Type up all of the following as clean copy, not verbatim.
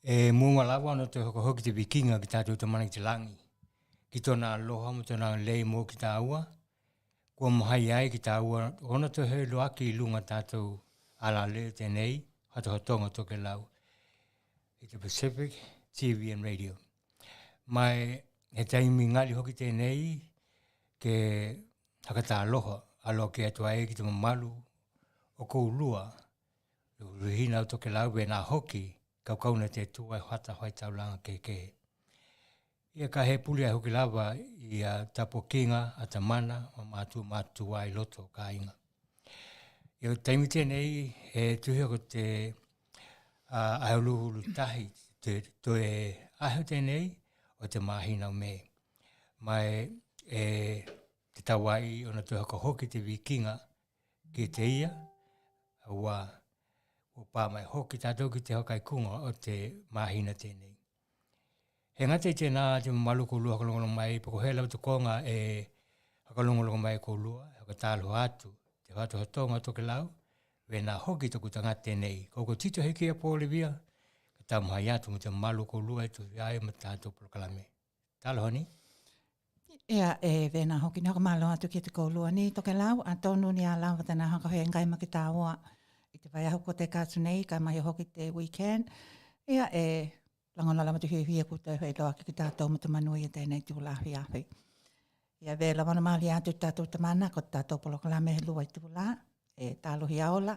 Munga lawa no te hoki te vikinga ki tātou te mana ki te langi. Ki tōna aloha mo tōna lei mō ki tā ua. Kua mahai ai ki tā ua. Ona te he loaki I lunga tātou ala leo tēnei. Hatohatonga tokelau. I te Pacific TV and Radio. Mai he taimi ngali hoki tēnei ke hakata aloha. Aloha ke atua e ki te mamalu o kou lua. Ruhina o tokelau be nā hoki. Kaukauna te tua hata hoi taulanga ke. Ia ka he puli ai hoki lava I a tapo kinga, a tamana, o mātu ai loto ka inga. Ia taimi tēnei he tuhi ko te aheuluhulu tahi, te ahe tēnei o te mahina o me. Mai te tawai ona tuhi ko hoki te vikinga ki te ia, ua o pā mai hoki tātou ki te hokai kunga o te mahina tēnei. He ngate tēnā te malu ko lua hakalongolong mai, pako he lau te konga hakalongolong mai ko lua, hakatālo atu, te FATOFATOGA O TOKELAU, we nā hoki toku tanga tēnei. Koko tito heki a pōle via, ka tamuhai atu mo te malu ko lua tu ai ma tātou polokalame. Tālo honi? Ia, vena hoki ni hakamalo atu ki te koulua ni tokelau, a tonu ni a lawa tana hakahoia ngai maki tāua. I te whai ahu ko te kātu nei, kai mai hoki te weekend. Ia, langona lama tu hia ku te hei loa ki tātou mo te manui e tēnei tūlahi awhi. Ia, ve lawana maali atu tātou tamana, ko tātou polokalame he lua I tūla, tālohi aola,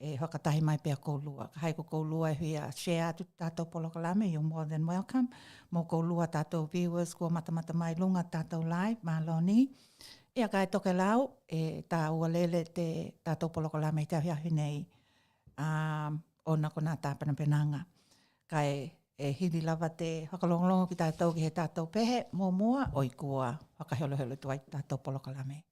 hokatahi mai pia koulua. Ka hai ko koulua e hia share atu tātou polokalame, you're more than welcome. Mō koulua tātou viewers, ko matamata mai lunga tātou live, māloni. Ia kai tokelau, tā ua lele te tātou polokalame I te ahi nei, ona ko nā tāpana penanga. Kai hiri lava te hakalongolongo ki tātou ki he tātou pehe, mō mua, oi kua whakahelohelo tuai tātou polokalame.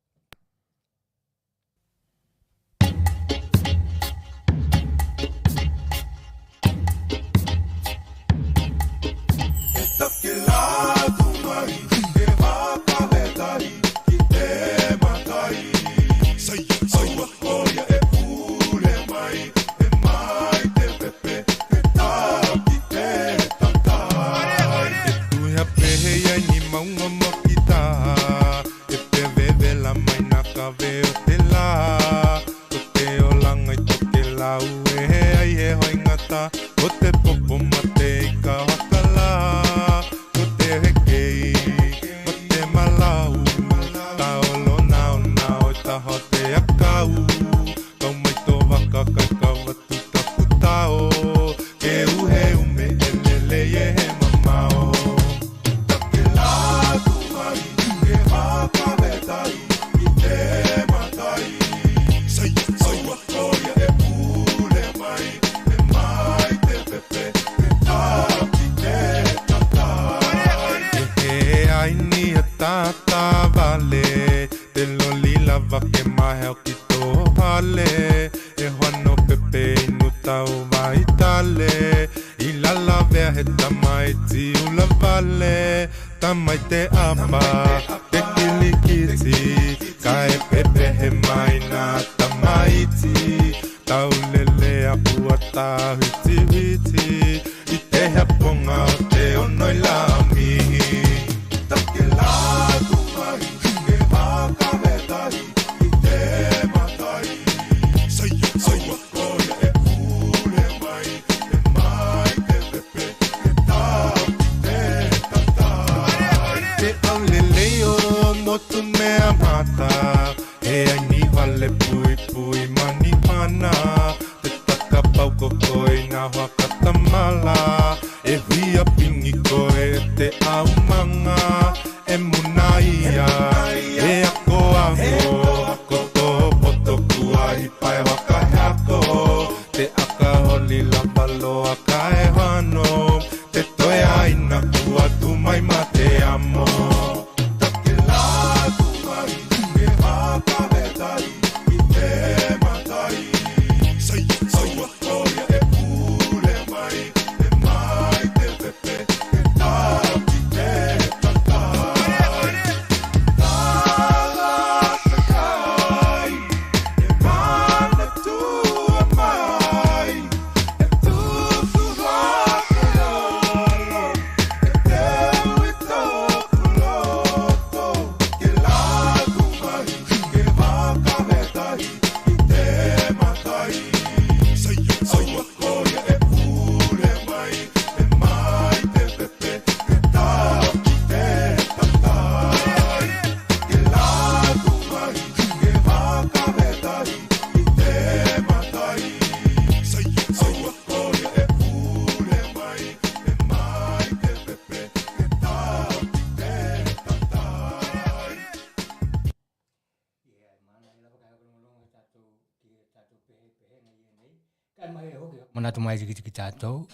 manatu mai ki tātou.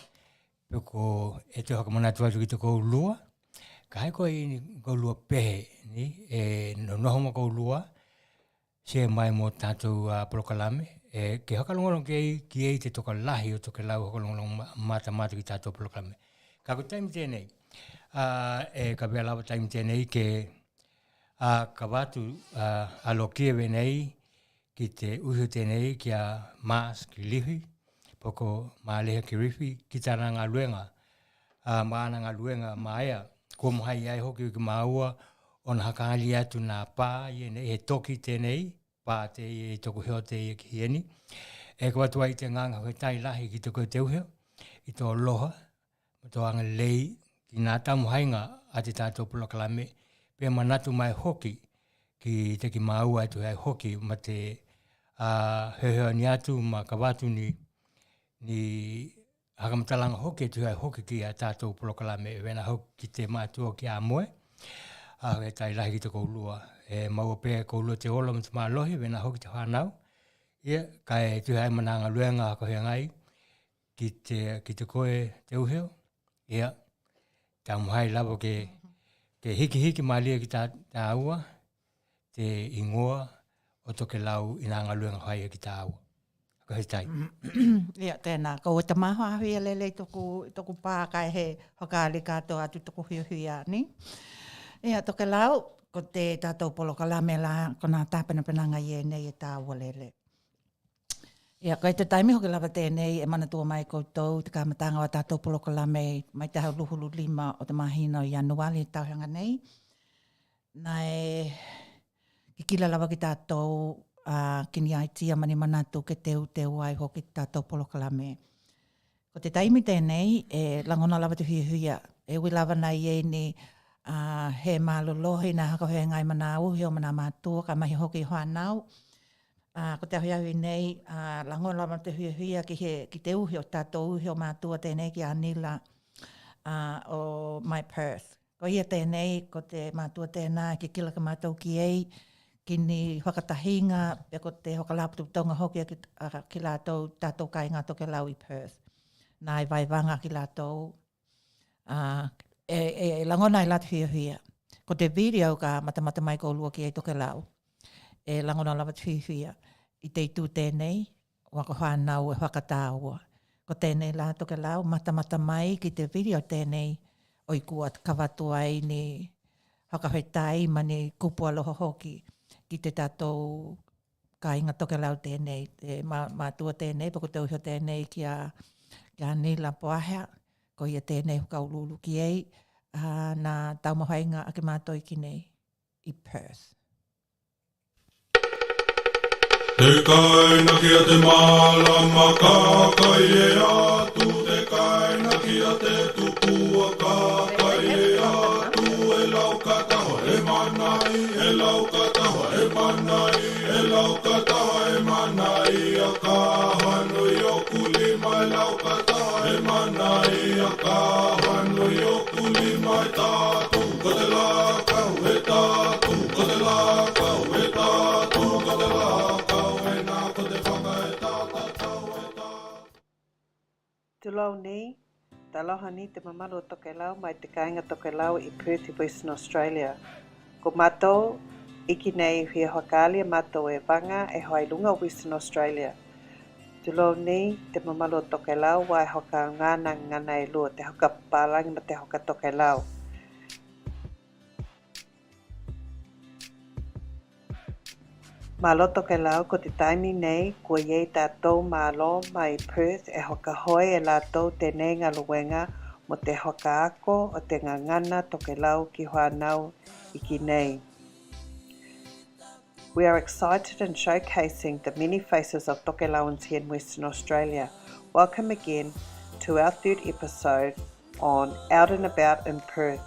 Peko e te haka manatu atu ki te kou lua. Ka hai koe i kou lua pehe, ni, e no nohoma kou lua, se mai mo tātou polokalame. Ke hakalongolong ki ei te toka lahi o tokelau hakalongolong mata ki tātou polokalame. Ka ko taimi tēnei, ka bea lawa taimi tēnei ke ka watu alo kia wenei ki te uhu tēnei ki a maas ki lihi, poko maaleha ki rifi, ki tāna ngā luenga, maana ngā luenga maea, ko mohai ai hoki ki maua, ona hakaali atu nā pā, he toki tēnei, pā te e toku heo te i ki hieni. E ka watu ai te nganga hoi tai lahi ki te koe te uheo, i tō loha, ma tō anga lei, ki nā tamu hainga a te tātou polokalame, pia manatu mai hoki, ki te ki maua atu ai hoki, ma te heheo ni atu, ma ka watu ni hakamatalanga hoki atu ai hoki ki a tātou polokalame, e wena hoki ki te mātua ki a moe, e tai lahi ki te koulua, e maua pēr koulua te ola ma te mālohi, wena hoki te whanau, kai tu hai mananga luenga hako hea ngai, ki te koe te uheo, tā muhai labo ke hiki malia ki tā aua, te ingoa o tokelau i nā ngā luenga hai ki tā aua. Ko hei tai. Tēnā, ko te maho ahui lele toku pākai he hakaali kātou atu toku hiuhia, ni? Tokelau, ko te tātou polokalame la, ko nā tāpena penanga i nei e tā aua lele. Ko te taimi hoki lawa tēnei, e mana tua mai koutou, te kāmatanga o tātou polokalame, mai te hau luhulu 5 o te mahina o Januari, tauhanga nei. Nai, ki kila lawa ki tātou, kini ai tia mani manatu ke teu ai hoki tātou polokalame. Ko te taimi tēnei, e langona lawa te huia, e ui lawa nei e ni he mālolohi, nā haka hoi ngai mana uhi o mana mātua, ka mahi hoki whanau. Ko te ahui ahui nei, langona lawa te huia ki te uhi o tātou uhi o mātua tēnei ki anila o my Perth. Ko ia tēnei, ko te mātua tēnā, ki kila ka mātou ki ei, ki ni whakatahinga, pe ko te hokalapatu tonga hoki ki lātou tātou kai ngā tokelau i Perth. Nā i vai wanga ki lātou. Langona i lātu huia. Ko te video ka matamata mai ko lua ki ei tokelau. E langona lawat huia. I te itu tēnei, waka whanau e whakatāua. Ko tēnei lā tokelau, matamata mai ki te video tēnei, oi kuat kawatu ai ni whakawhetai mani kupua loho hoki. Ki te tātou ka inga tokelau tēnei, te mātua tēnei, pako te uhio tēnei ki a nila poahea, ko ia tēnei huka ululu ki ei, nā taumahainga ake mātoi ki nei i Perth. Te kaina kia te mālama kākai e atu, te kaina kia te tupua kākai e atu, e lau katawa e manai, e lau katawa e manai, e lau katawa e manai, a kāhanui o kulima, e lau katawa e manai, a kāhanui o kulima e tātu, ko te lākau e tātu, ko te lākau e tātu, ko te lākau e nā, ko te whaka e tātatau e tātu. Tulau ni, taloha ni te mamalu o tokelau mai te kāinga tokelau i Perth i Western Australia. Ko mātou, iki nei hia hokalia mātou e wanga e hoailunga Western Australia. Tulau ni, te mamalu o tokelau wai hoka ngana e lua, te hoka pālangi ma te hoka tokelau. Malo tokelau ko te taimi nei, ko iei tātou malo mai Perth e hoka hoi e lātou tēnei ngā luenga mo te hoka ako o te ngangana tokelau ki whanau i ki nei. We are excited and showcasing the many faces of tokelauans here in Western Australia. Welcome again to our third episode on Out and About in Perth.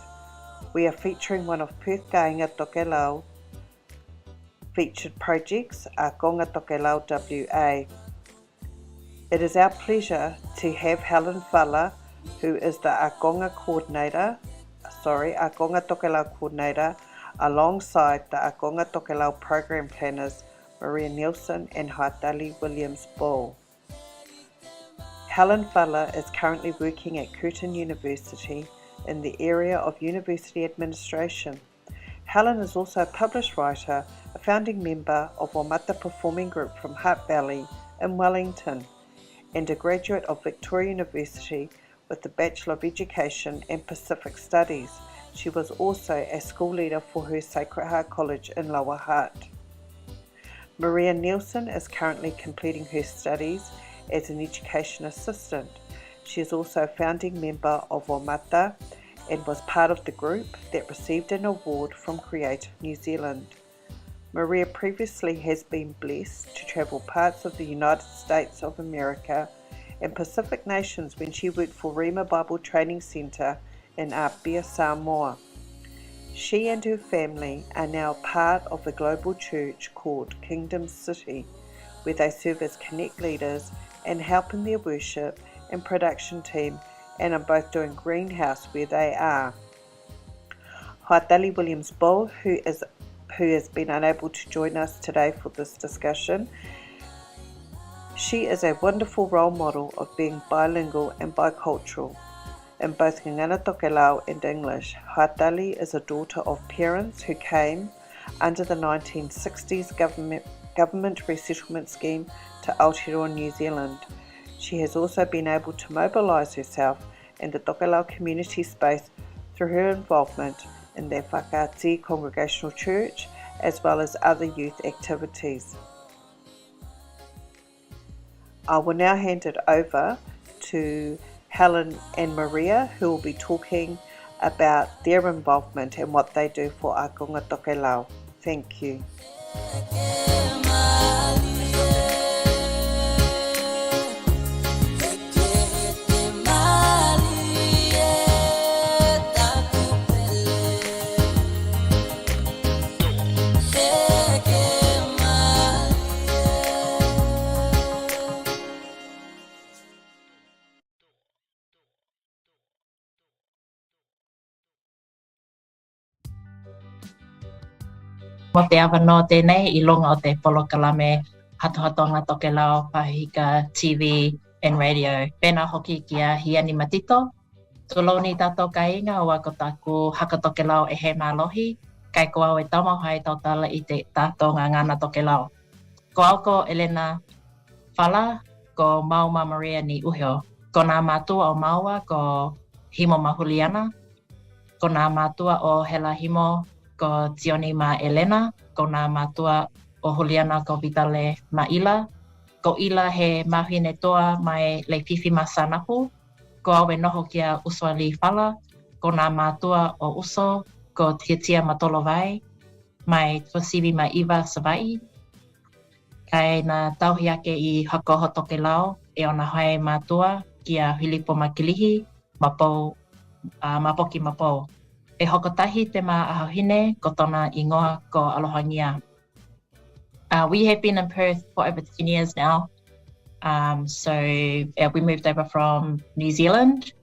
We are featuring one of Perth Kāinga Tokelau featured projects, Akonga Tokelau WA. It is our pleasure to have Helen Fala, who is the Akonga Tokelau Coordinator, alongside the Akonga Tokelau Program Planners, Maria Nielsen and Haitali Williams-Bull. Helen Falla is currently working at Curtin University in the area of University Administration. Helen is also a published writer, a founding member of Wamata Performing Group from Hutt Valley in Wellington, and a graduate of Victoria University with a Bachelor of Education and Pacific Studies. She was also a school leader for her Sacred Heart College in Lower Hutt. Maria Nielsen is currently completing her studies as an education assistant. She is also a founding member of Wamata and was part of the group that received an award from Creative New Zealand. Maria previously has been blessed to travel parts of the United States of America and Pacific nations when she worked for Rema Bible Training Center in Apia, Samoa. She and her family are now part of a global church called Kingdom City, where they serve as Connect leaders and help in their worship and production team, and are both doing greenhouse where they are. Haitali Williams-Bull, who has been unable to join us today for this discussion. She is a wonderful role model of being bilingual and bicultural in both Ngana Tokelau and English. Haitali is a daughter of parents who came under the 1960s government resettlement scheme to Aotearoa, New Zealand. She has also been able to mobilise herself in the Tokelau community space through her involvement in the Whakaati Congregational Church as well as other youth activities. I will now hand it over to Helen and Maria, who will be talking about their involvement and what they do for Akonga Tokelau. Thank you. Mo te awanoa tēnei I longa o te polokalame hatohatonga Tokelau, Pasifika, TV and radio. Pēnā hoki kia hiani matito. Toloni tātou ka inga o ako tāku haka Tokelau e he mālohi. Kai ko au e tamahai tautala I te tātou ngana Tokelau. Ko auko Elena Fala, ko Mauma Maria ni Uhio. Ko nā mātua o Maua, ko Himo Mahuliana. Ko nā mātua o Hela Himo, ko Tioni ma Elena, ko nā mātua o Juliana ko Vitale ma Ila, ko Ila he mahine toa mai Leififi ma Sanapu, ko awe noho kia Uswali Fala, ko nā mātua o Uso, ko Tiatia ma Tolovai, mai Tuasivi ma Iva Savai, kai nā tauhi ake I Hakoho Tokelau, e ona hae mātua kia Hilipo ma Kilihi, mapoki mapo. E hokotahi te mā ahahine ko tona ingoa ko alohangia. We have been in Perth for over 10 years now. We moved over from New Zealand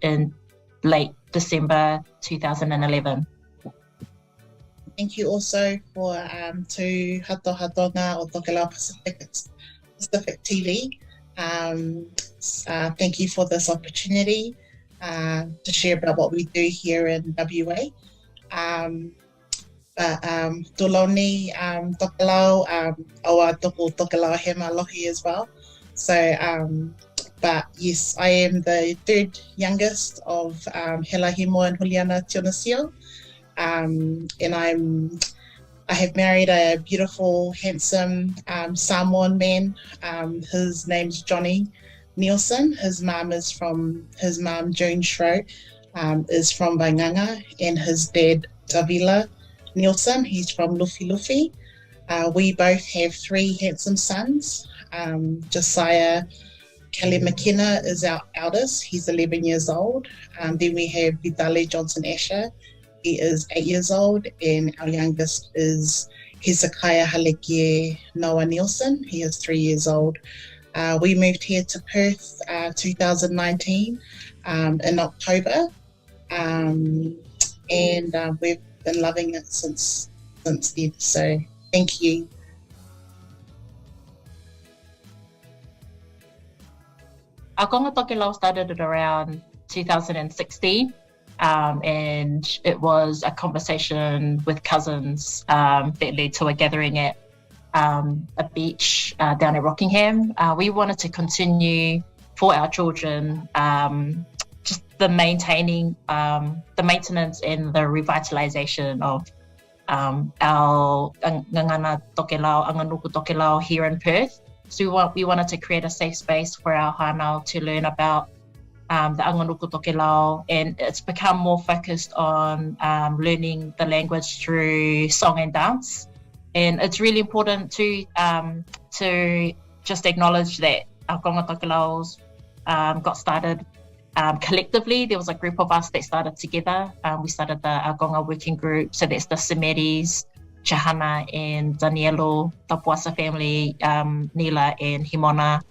in late December 2011. Thank you also for to Hatohatonga o Tokelau Pacific TV. Thank you for this opportunity to share about what we do here in WA. Toloni Tokelau, awa toko Tokelau he mālohi as well. But yes, I am the third youngest of Hela Himo and Juliana Tionasio. And I have married a beautiful, handsome Samoan man. His name's Johnny Nielsen. His mum June Shro is from Wainganga, and his dad Davila Nielsen, he's from Luffy Luffy. We both have three handsome sons. Josiah Kelly McKenna is our eldest, he's 11 years old. Then we have Vidale Johnson Asher, he is 8 years old, and our youngest is Hezekiah Halekie Noah Nielsen, he is 3 years old. We moved here to Perth 2019 in October, and we've been loving it since then. So thank you. Akonga Tokelau started at around 2016, and it was a conversation with cousins that led to a gathering at a beach down at Rockingham. We wanted to continue for our children just the maintenance and the revitalization of our ngangana tokelau, anganuku tokelau here in Perth. So we wanted to create a safe space for our whānau to learn about the anganuku tokelau, and it's become more focused on learning the language through song and dance. And it's really important to just acknowledge that our Akonga Tokelau's got started collectively. There was a group of us that started together. We started the Akonga working group. So that's the Semeris, Chahana and Danielo, the Puasa family, Nila and Himona,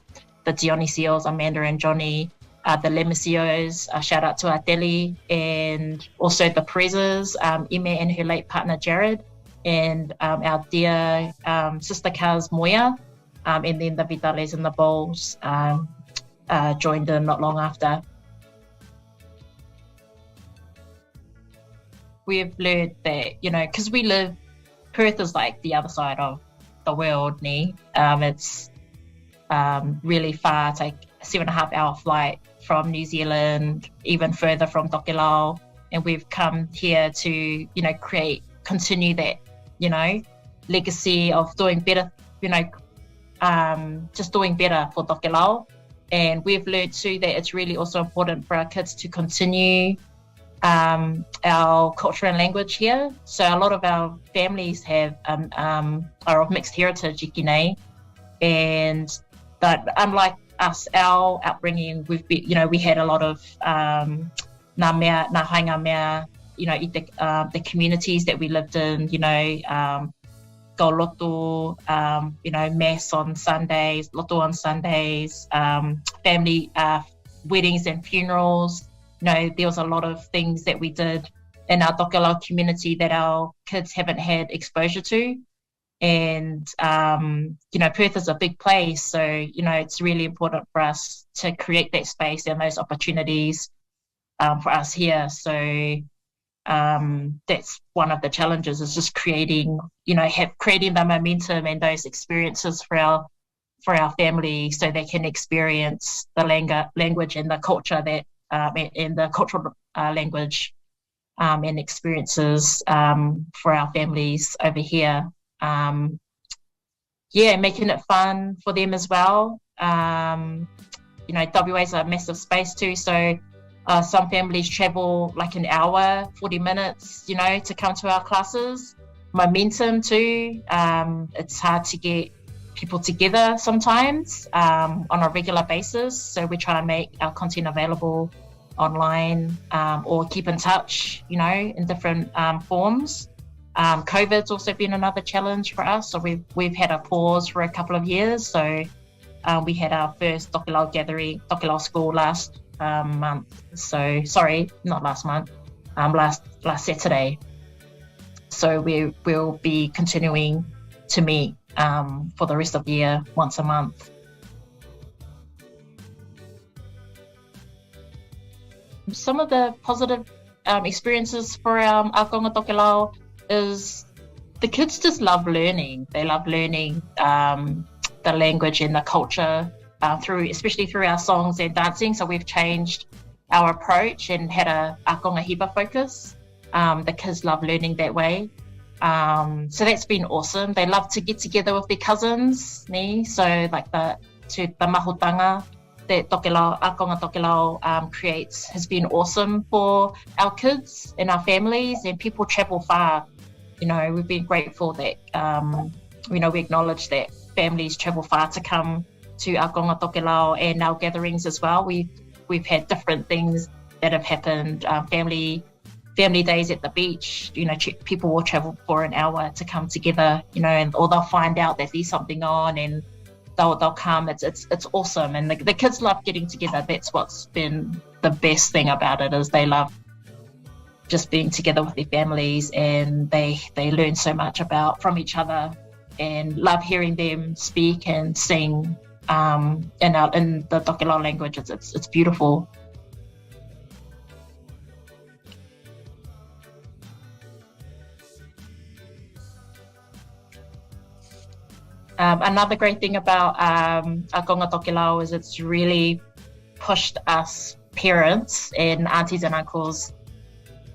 the Dionysios, Amanda and Johnny, the Lemesios, shout out to our Deli, and also the Prezes, Ime and her late partner Jared, and our dear sister Kaz Moya, and then the Vitales and the Bowls joined in not long after. We've learned that, because we live, Perth is like the other side of the world, it's really far, it's like a 7.5 hour flight from New Zealand, even further from Tokelau, and we've come here to, continue that, legacy of doing better, just doing better for Tokelau. And we've learned too that it's really also important for our kids to continue our culture and language here. So a lot of our families are of mixed heritage, and that unlike us, our upbringing, we had a lot of ngā hainga mea, the communities that we lived in, go loto, mass on Sundays, loto on Sundays, family weddings and funerals. There was a lot of things that we did in our Tokelau community that our kids haven't had exposure to. And, Perth is a big place. So, it's really important for us to create that space and those opportunities for us here. So that's one of the challenges, is just creating the momentum and those experiences for our family, so they can experience the language and the culture that and the cultural language and experiences for our families over here. Making it fun for them as well. WA is a massive space too, so some families travel like an hour, 40 minutes, to come to our classes. Momentum too. It's hard to get people together sometimes on a regular basis, so we try and make our content available online or keep in touch, in different forms. COVID's also been another challenge for us, so we've had a pause for a couple of years. So we had our first Tokelau gathering, Tokelau school last month. So sorry, not last month, last Saturday. So we'll be continuing to meet for the rest of the year, once a month. Some of the positive experiences for our Akonga Tokelau is the kids just love learning. They love learning the language and the culture especially through our songs and dancing. So we've changed our approach and had a Akonga Hiba focus. The kids love learning that way. So that's been awesome. They love to get together with their cousins, so like the mahotanga that Akonga Tokelau creates has been awesome for our kids and our families, and people travel far. We've been grateful that, we acknowledge that families travel far to come to Akonga Tokelau and our gatherings as well. We've had different things that have happened, family days at the beach. People will travel for an hour to come together, or they'll find out that there's something on and they'll come. It's awesome, and the kids love getting together. That's what's been the best thing about it, is they love just being together with their families, and they learn so much from each other, and love hearing them speak and sing in the Tokelau language. It's beautiful. Another great thing about Akonga Tokelau is it's really pushed us parents and aunties and uncles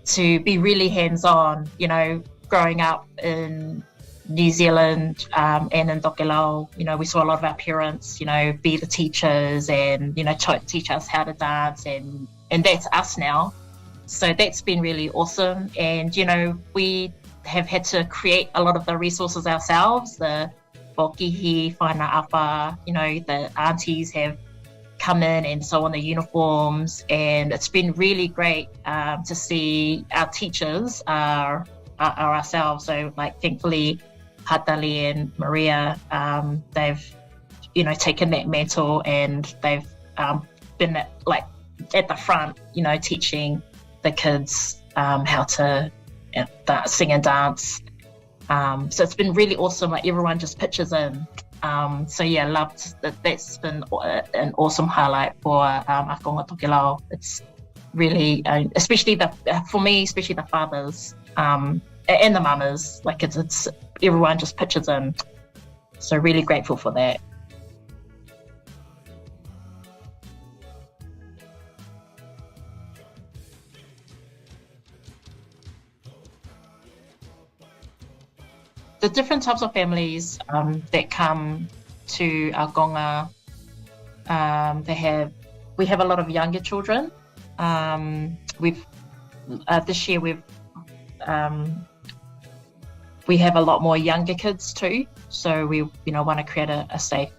to be really hands-on, you know, growing up in New Zealand and in Tokelau. You know, we saw a lot of our parents, you know, be the teachers and, you know, teach us how to dance, and that's us now. So that's been really awesome. And, you know, we have had to create a lot of the resources ourselves. The Bokihi, Whaina Apa, you know, the aunties have come in and sew on the uniforms, and it's been really great to see our teachers are ourselves. So, like, thankfully, Hatali and Maria, they've, you know, taken that mantle, and they've been at the front, you know, teaching the kids how to sing and dance. So it's been really awesome. Like, everyone just pitches in. So yeah, loved that. That's been an awesome highlight for Akonga Tokelau. It's really, especially for me, especially the fathers and the mamas. Like, it's everyone just pitches in. So really grateful for that. The different types of families that come to Akonga, we have a lot of younger children. This year we have a lot more younger kids too. So we, you know, want to create a safe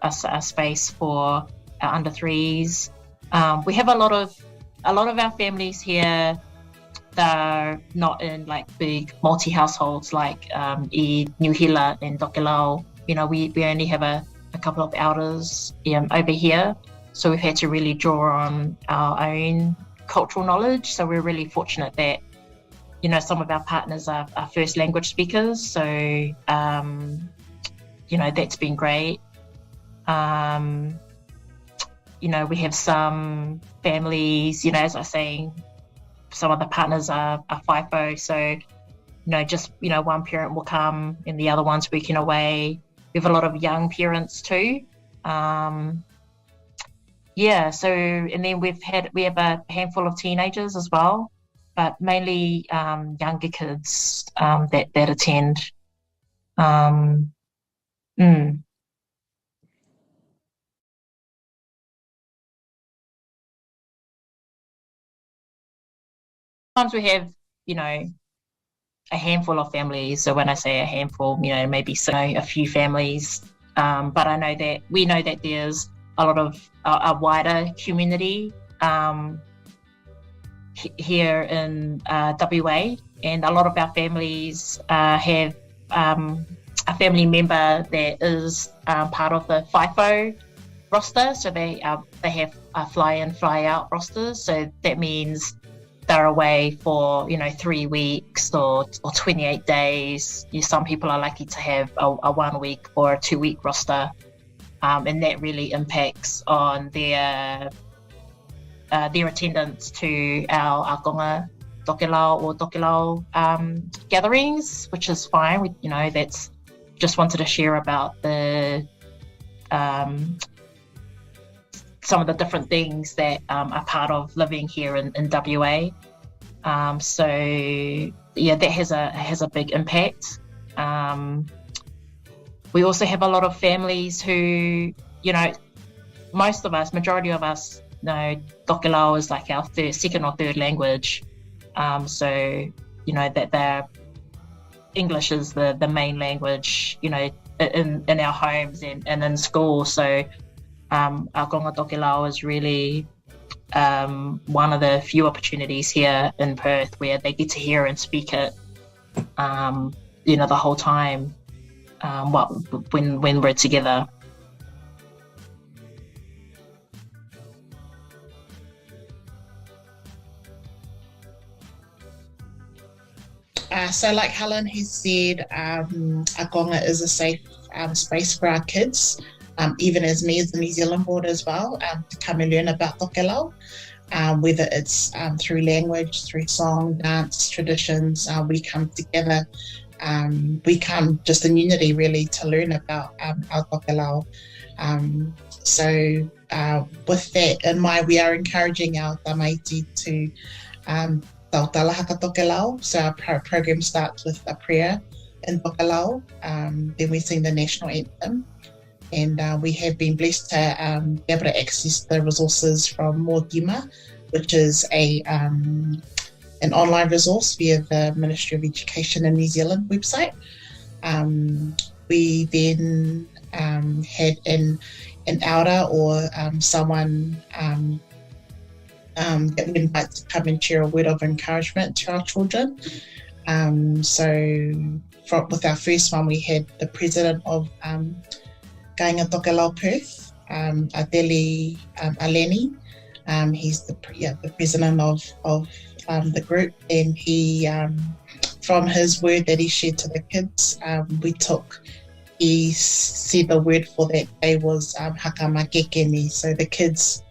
space for our under threes. We have a lot of our families here. They're not in like big multi-households like New Hila and Tokelau. You know, we only have a couple of elders over here. So we've had to really draw on our own cultural knowledge. So we're really fortunate that, you know, some of our partners are first language speakers. So, you know, that's been great. You know, we have some families, you know, as I was saying, some of the partners are FIFO, so, you know, just, you know, one parent will come and the other one's working away. We have a lot of young parents too. Yeah, so, and then we have a handful of teenagers as well, but mainly younger kids that attend. Sometimes we have, you know, a handful of families. So when I say a handful, you know, maybe a few families. But we know that there's a lot of a wider community here in WA, and a lot of our families have a family member that is part of the FIFO roster. So they have a fly in, fly out rosters. So that means they're away for, you know, 3 weeks or 28 days. Some people are lucky to have a 1 week or a 2 week roster, and that really impacts on their attendance to our Akonga Tokelau or Tokelau gatherings, which is fine. You know, that's just wanted to share about the some of the different things that are part of living here in WA. So yeah, that has a big impact. We also have a lot of families who, you know, majority of us know Tokelau is like our second or third language. So, you know, that English is the main language, you know, in our homes and in school. So Akonga Tokelau is really one of the few opportunities here in Perth where they get to hear and speak it, you know, the whole time when we're together. So like Helen has said, Akonga is a safe space for our kids. even as me as a New Zealand board as well, to come and learn about tokelau, whether it's through language, through song, dance, traditions. We come together. We come just in unity really to learn about our tokelau. So with that in mind, we are encouraging our tamaiti to tautala haka tokelau. So our program starts with a prayer in tokelau. Then we sing the national anthem. And we have been blessed to be able to access the resources from Mōtima, which is an online resource via the Ministry of Education in New Zealand website. We then had an elder or someone that we invite to come and share a word of encouragement to our children. With our first one, we had the president of Kāinga Tokelau Perth, Adeli Aleni. He's the president of the group, and he, from his word that he shared to the kids, he said the word for that day was hakamakekeni. So the kids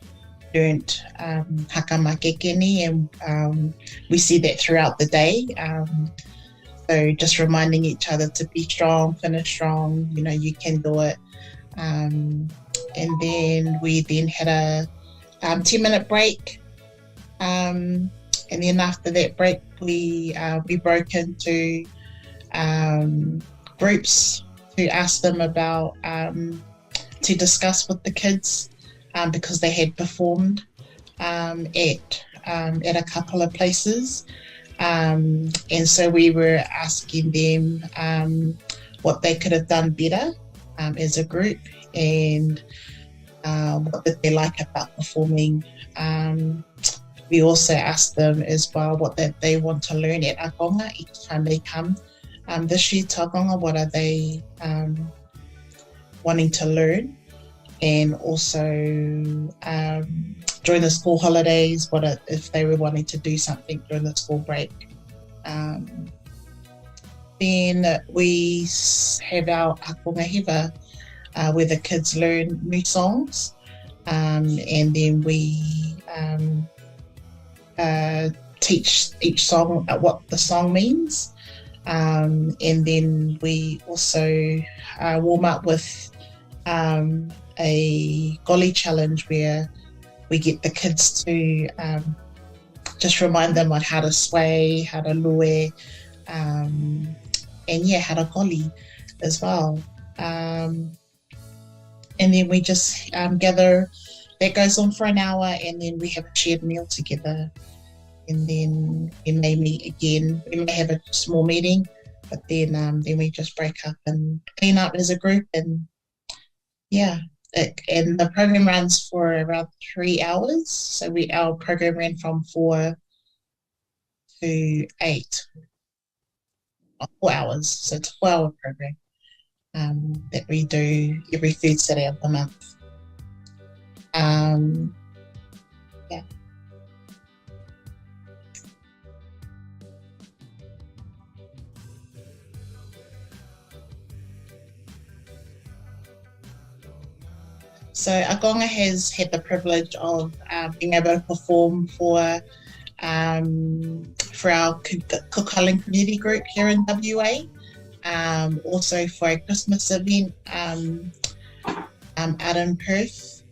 learned hakamakekeni, and we see that throughout the day. So just reminding each other to be strong, finish strong, you can do it. And then we then had a 10-minute break, and then after that break we broke into groups to ask them about to discuss with the kids, because they had performed at a couple of places, and so we were asking them what they could have done better as a group, and what did they like about performing. We also asked them as well what they want to learn at Akonga each time they come. This year to Akonga, what are they wanting to learn? And also during the school holidays, if they were wanting to do something during the school break. Then we have our Akonga Hewa, where the kids learn new songs, and then we teach each song what the song means, and then we also warm up with a golly challenge where we get the kids to just remind them on how to sway, how to lue, and how to golly as well. And then we just gather. That goes on for an hour, and then we have a shared meal together. And then we may meet again. We may have a small meeting, but then we just break up and clean up as a group. And and the program runs for around 3 hours. So our program ran from 4 to 8, 4 hours. So it's a 4-hour program that we do every third Saturday of the month. So Akonga has had the privilege of being able to perform for our Cook Island community group here in WA, also for a Christmas event out in Perth,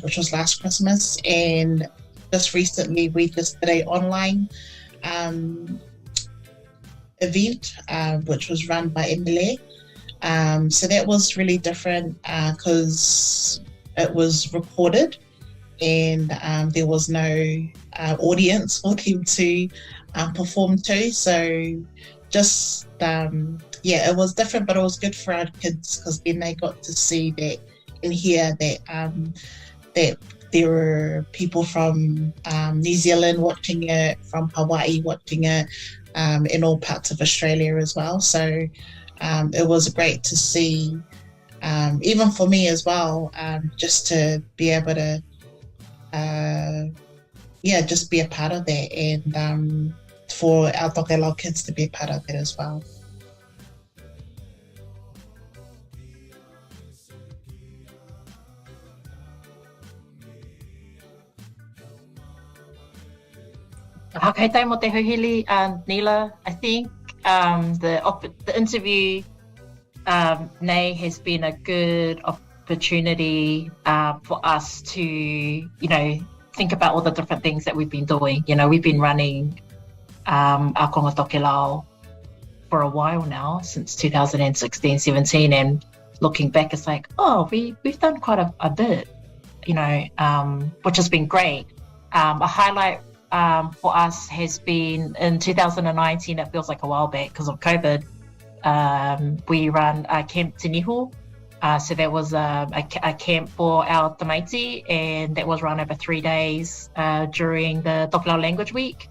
which was last Christmas, and just recently we just did an online event which was run by Emily. So that was really different because it was recorded, and there was no audience for them to perform to. So just it was different, but it was good for our kids because then they got to see that and hear that there were people from New Zealand watching it, from Hawaii watching it, in all parts of Australia as well. So it was great to see, even for me as well, just to be able to, just be a part of that, and for our tokelau kids to be a part of that as well. Hakatai mo te huhili, Nila. I think the interview Nay has been a good opportunity for us to, think about all the different things that we've been doing. We've been running our Konga Tokelau for a while now, since 2016, 17, and looking back, it's like, we've done quite a bit, which has been great. A highlight for us has been in 2019, it feels like a while back because of COVID, we ran Camp Te Nihu. So that was a camp for our tamaiti, and that was run over 3 days during the Tokelau Language Week.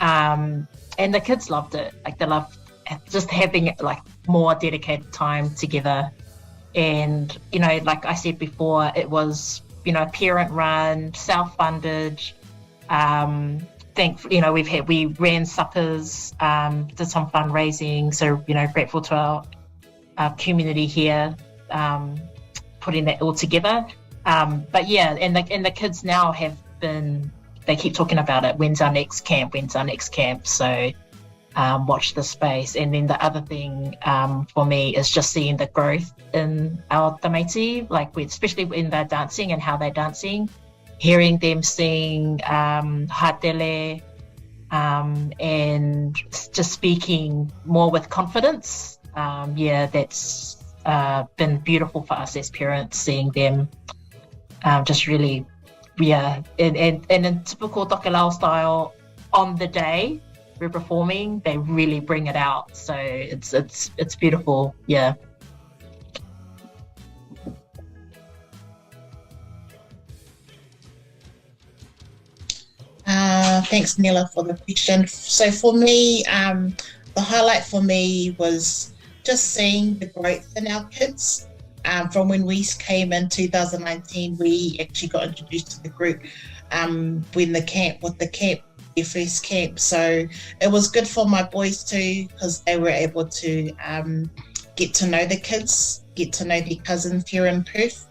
And the kids loved it. Like, they loved just having like more dedicated time together. And, like I said before, it was, parent run, self-funded. We ran suppers, did some fundraising. So, grateful to our community here, putting that all together. But yeah, and the kids now they keep talking about it. When's our next camp? So watch the space. And then the other thing for me is just seeing the growth in our tamaiti, especially in their dancing and how they're dancing, hearing them sing hatele, and just speaking more with confidence. That's been beautiful for us as parents, seeing them just really, and in typical Tokelau style, on the day we're performing, they really bring it out. So it's beautiful. Yeah. Thanks, Nila, for the question. So for me, the highlight for me was just seeing the growth in our kids. From when we came in 2019, we actually got introduced to the group their first camp. So it was good for my boys too, because they were able to get to know the kids, get to know their cousins here in Perth.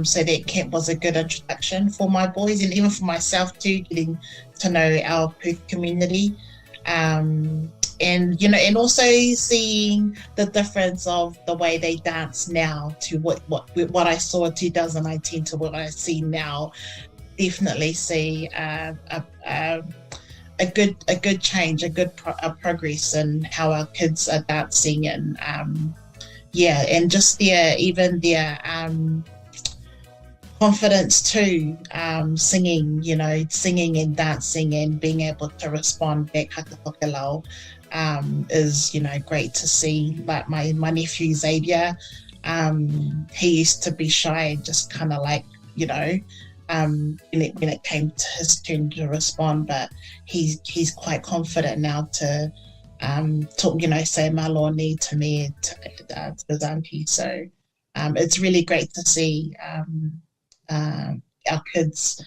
So that camp was a good introduction for my boys, and even for myself too, getting to know our Perth community. And also seeing the difference of the way they dance now to what I saw in 2019 to what I see now. Definitely see a good change, a good progress in how our kids are dancing, and and just their confidence too, singing and dancing and being able to respond back haka tokelau is great to see. Like my nephew Xavier, he used to be shy and just kind of when it came to his turn to respond, but he's quite confident now to talk, say maloni to me, to his auntie. So it's really great to see our kids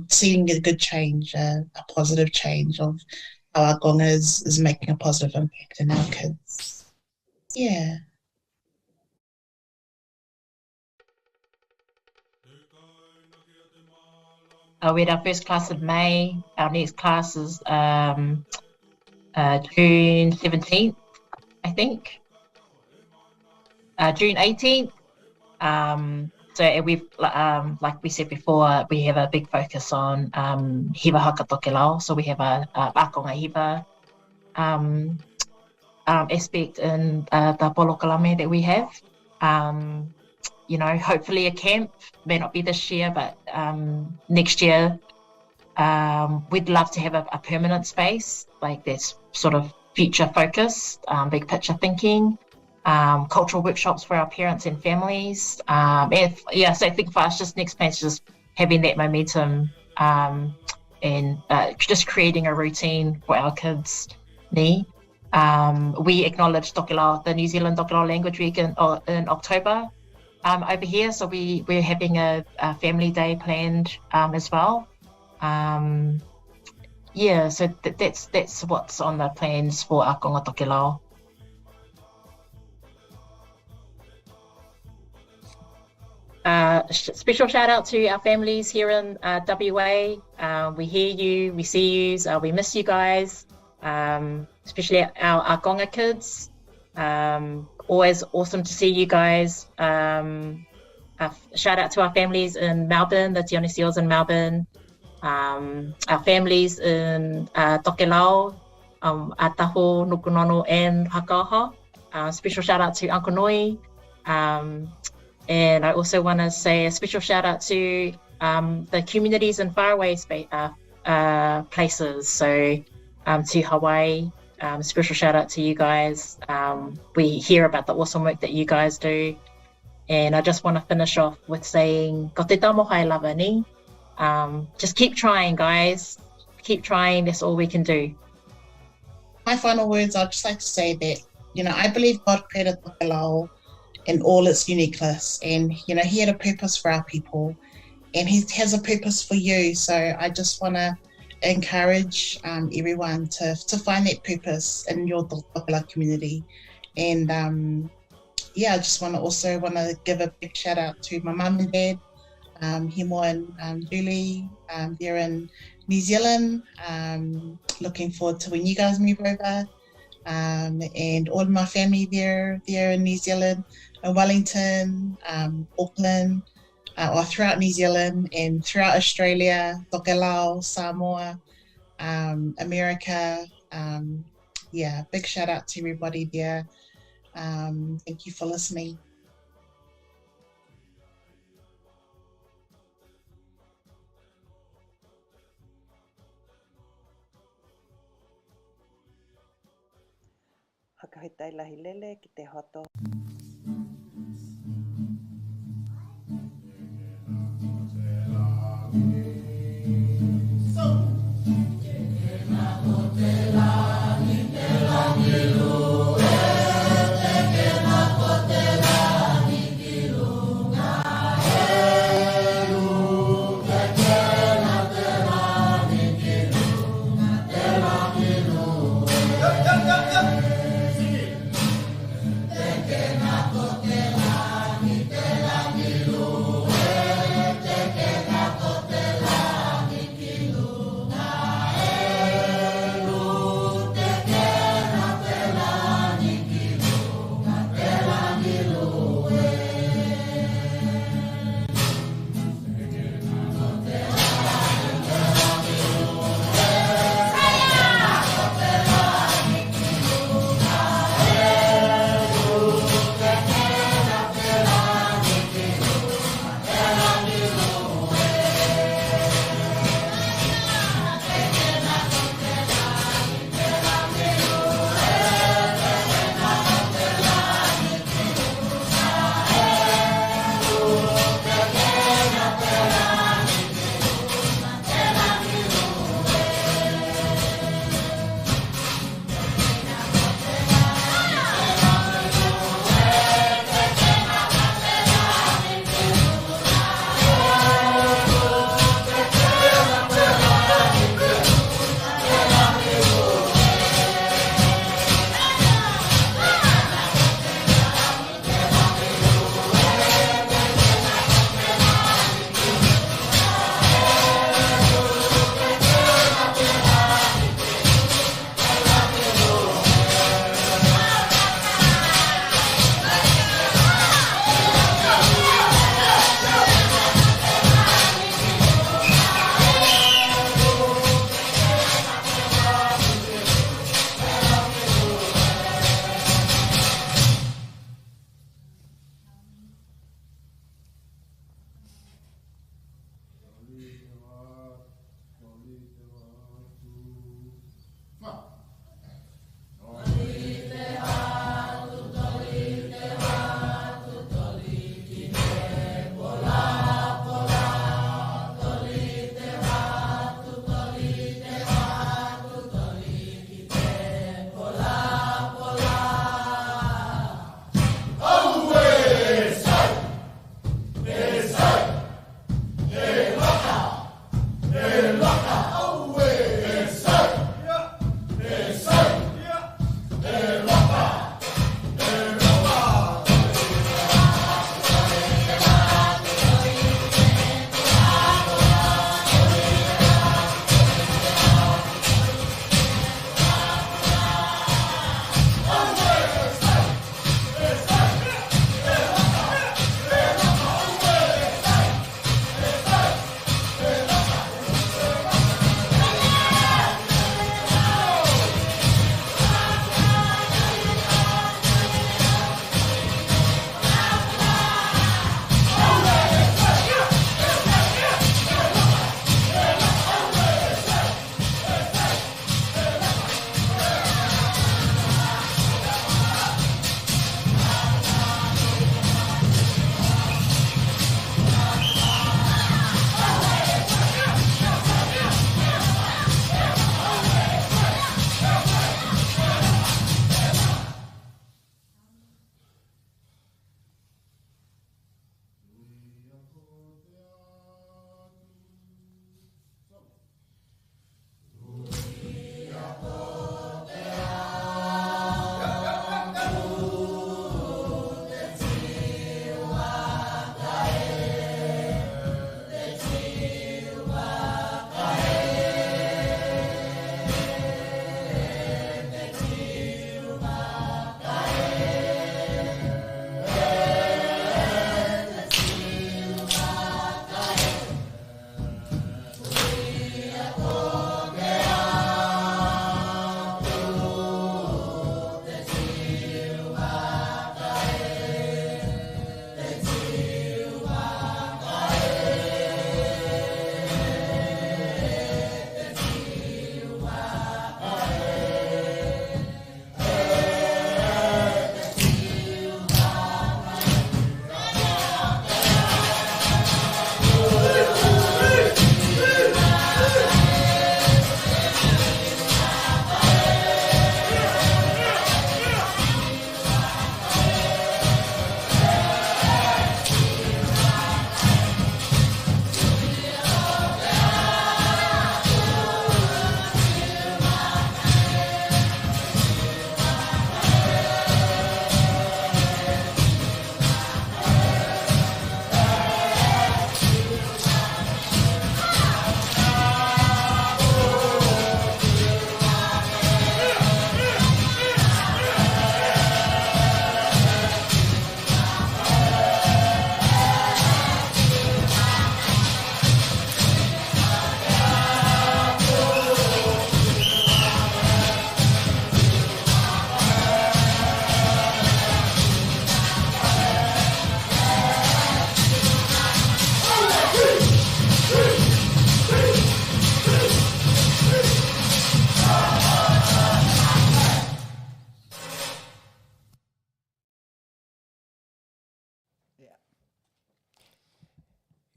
seeing a good change, a positive change of how our gonga is making a positive impact in our kids. Yeah. We had our first class in May. Our next class is June 17th, I think. June 18th. So we've, like we said before, we have a big focus on hiva haka tokelau. So we have a akonga hiva aspect in the polokalame that we have. Hopefully a camp, may not be this year, but next year, we'd love to have a permanent space, like that's sort of future focused, big picture thinking, cultural workshops for our parents and families. So I think for us, just next plan is just having that momentum and just creating a routine for our kids. We acknowledge Tokelau, the New Zealand Tokelau Language Week in October. Over here, so we're having a family day planned as well. So that's what's on the plans for our Konga Tokelau. Special shout out to our families here in WA. We hear you, we see you, we miss you guys, especially our Gonga kids. Always awesome to see you guys. Shout out to our families in Melbourne, the Te Seals in Melbourne. Our families in Tokelau, Ataho, Nukunono, and Hakaha. Special shout out to Uncle Noi. And I also want to say a special shout out to the communities in faraway places. So to Hawaii, special shout out to you guys. We hear about the awesome work that you guys do. And I just want to finish off with saying, ko te tamo hai lava ni. Just keep trying, guys. Keep trying. That's all we can do. My final words, I'd just like to say that, I believe God created Tokelau in all its uniqueness. And, he had a purpose for our people. And he has a purpose for you. So I just want to encourage everyone to find that purpose in your Tokelau community. And, I just want to give a big shout out to my mum and dad, Himo and Julie. They're in New Zealand. Looking forward to when you guys move over. And all of my family there in New Zealand, Wellington, Auckland, or throughout New Zealand and throughout Australia, Tokelau, Samoa, America. Big shout out to everybody there. Thank you for listening. Hakahitai lahi lele ki te hoto.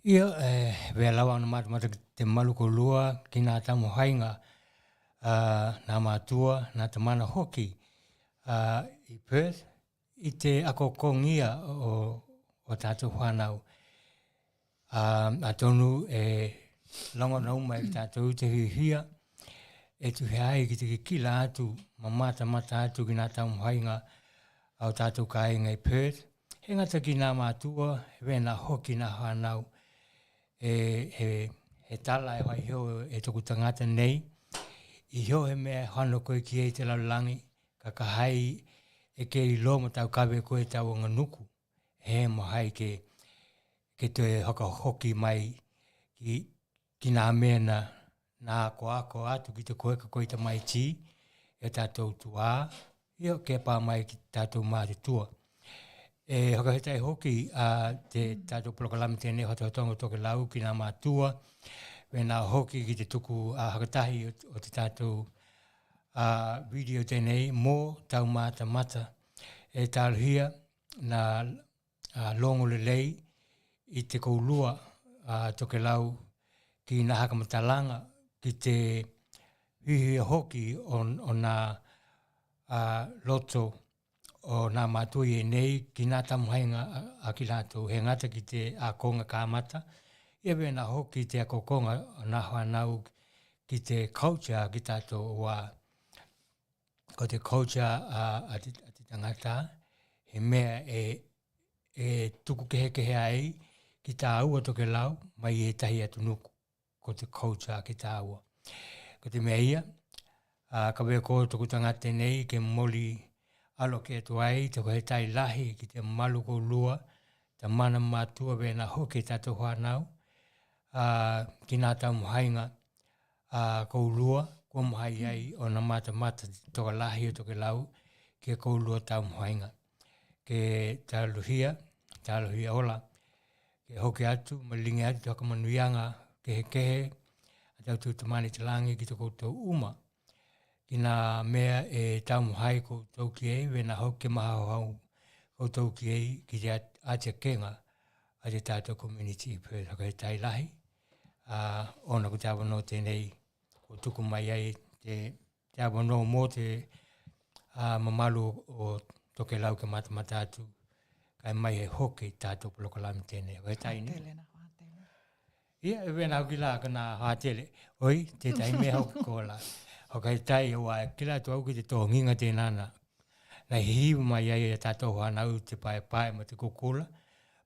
Ia, vea lawa ana mata te malu ko lua ki nā tamu hainga nā mātua, nā te mana hoki I Perth, I te akokongia o tātou whanau. A tonu longa nauma ki tātou te hihia, tu hea ki te kila atu, mata atu ki nā tamu hainga au tātou kāinga I Perth. He ngata ki nā mātua, he nā hoki nā whanau, he tala e wai heo toku tangata nei, I heo he mea hano koe ki te laulangi, ka kahai ke I lo ma tau kawe koe tau nganuku, he mahai ke te haka hoki mai ki nā mea nā ako atu ki te koe ka koe ta mai ti, tātou tua, heo ke pā mai ki tātou mātutua. Haka he tai hoki te tātou polokalami tēnei FATOFATOGA O TOKELAU ki nā mātua, nā hoki ki te tuku hakatahi o te tātou video tēnei mō tau mata tāluhia nā longo lelei I te koulua Tokelau ki nā hakamatalanga ki te hihia hoki o nā loto o nā mātui nei ki nā tamuhainga a ki lātou he ngata ki te akonga kāmata. Ia we nā hoki te akokonga o nā whanau ki te culture ki tātou wā. Ko te culture a te tangata, he mea tuku kehe ai ki tā aua Tokelau mai tahi atu nuku. Ko te culture ki tā aua. Ko te mea ia, ka wea ko tuku tangata nei ke moli alo ke atu ai, te koe tai lahi ki te malu ko lua, te mana mātua we nā hoki tātou whanau, ki nā tamu hainga ko lua, ko mahai ai o nā mata toka lahi o Tokelau, ke ko lua tamu hainga. Ke tāluhia ola, ke hoki atu, malingi atu, te hakamanuyanga, kehe, a tautu te mani te langi ki te koutou uma, ki nā mea tamu hai koutou ki ei, we nā hoki maha hau koutou ki ei, ki te atia kenga, a te tātou community I Perth, haka he tai lahi, ona ko te awano tēnei, ko tuku mai ai, te awano mō te mamalu o Tokelau ke mata atu, kai mai he hoki tātou polokalami tēnei, haka he tai ni. Ia, e wena hoki la ka nā hātele, oi, te tai mea hoki ko la. Haka he tai o ai, kila tu au ki te tōnginga tēnana. Nai hiu mai ai tātou whanau te pae ma te kukula,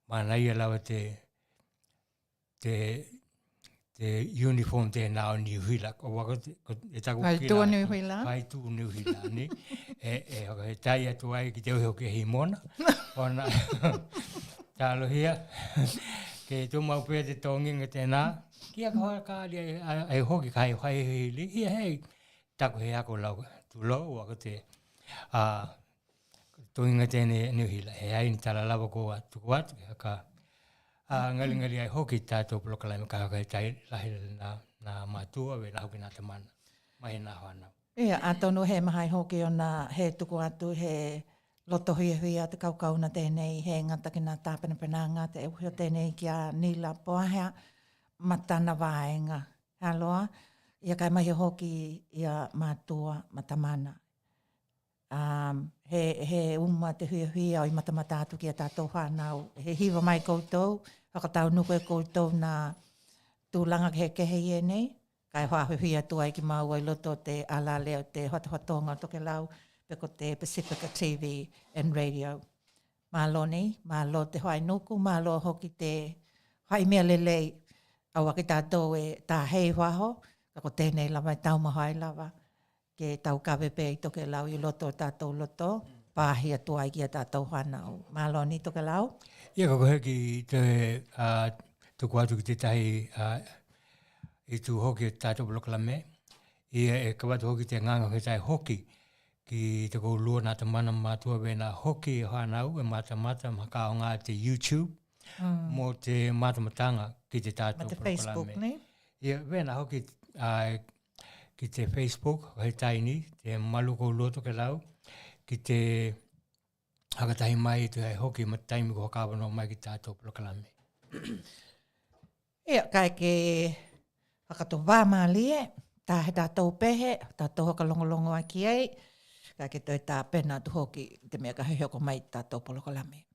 ma nai alawa te uniform tēnā o New Hila. Ko waka e taku kila. Vai tū New Hila. Vai tū New Hila, ni. Haka he tai atu ai ki te uhi hoki hi mona. Ona, tālohia. Ke tō mau pēr te tōnginga tēnā. Kia ka hoa kāri ai hoki kai whai hili. Ia hei. Taku he ako lau tu lau waka te tōinga tēne Niuhila. He ai ni tala lawa ko tuku atu. Haka ngali ai hoki tātou polokalami ka haka he tai lahi nā mātua we nā hoki nā tamana. Mai nā whanau. Ia, a tonu he mahai hoki o nā he tuku atu he loto hui te kaukauna tēnei he ngata ki nā tāpenapenanga te uhi o tēnei ki a nila poahea matana waenga. Aloa. Ia kai mai hoki ia mātua matamana. He uma te hui au I matamata atu ki a tātou whanau. He hiwa mai koutou, whakatau nuku e koutou nā tūlanga ke he kehe i nei. Kai hoa hui atu ai ki mau ai loto te ala leo te FATOFATOGA O TOKELAU peko te Pasifika TV and Radio. Mālo nei, mālo te hoai nuku, mālo hoki te hai mea lelei au aki tātou e tā hei waho. Kako tēnei lava e tau mahai lava, ke tau kawepe I Tokelau I loto tātou loto, pāhi atu ai ki a tātou whanau. Mālo ni Tokelau? Ia kako heki te tuku atu ki te tahi I tu hoki tātou polokalame. Ia e kawatu hoki te nganga he tai hoki ki te kou lua nā tamana mātua we nā hoki e whanau e mata maka o ngā te YouTube, mō te matamatanga ki te tātou Ma te polokalame. Facebook, ne? Ia, wena hoki ki te Facebook, hei taini, te maluko lua Tokelau, ki te hakatahi mai te hei hoki ma taimi ko hakawano mai ki tātou polokalame. Ia, kai ke whakatowā mālie, tā he tātou pehe, tātou hoka longolongo aki ei, kai ke toi tā pena tu hoki te mea ka hehioko mai tātou polokolame.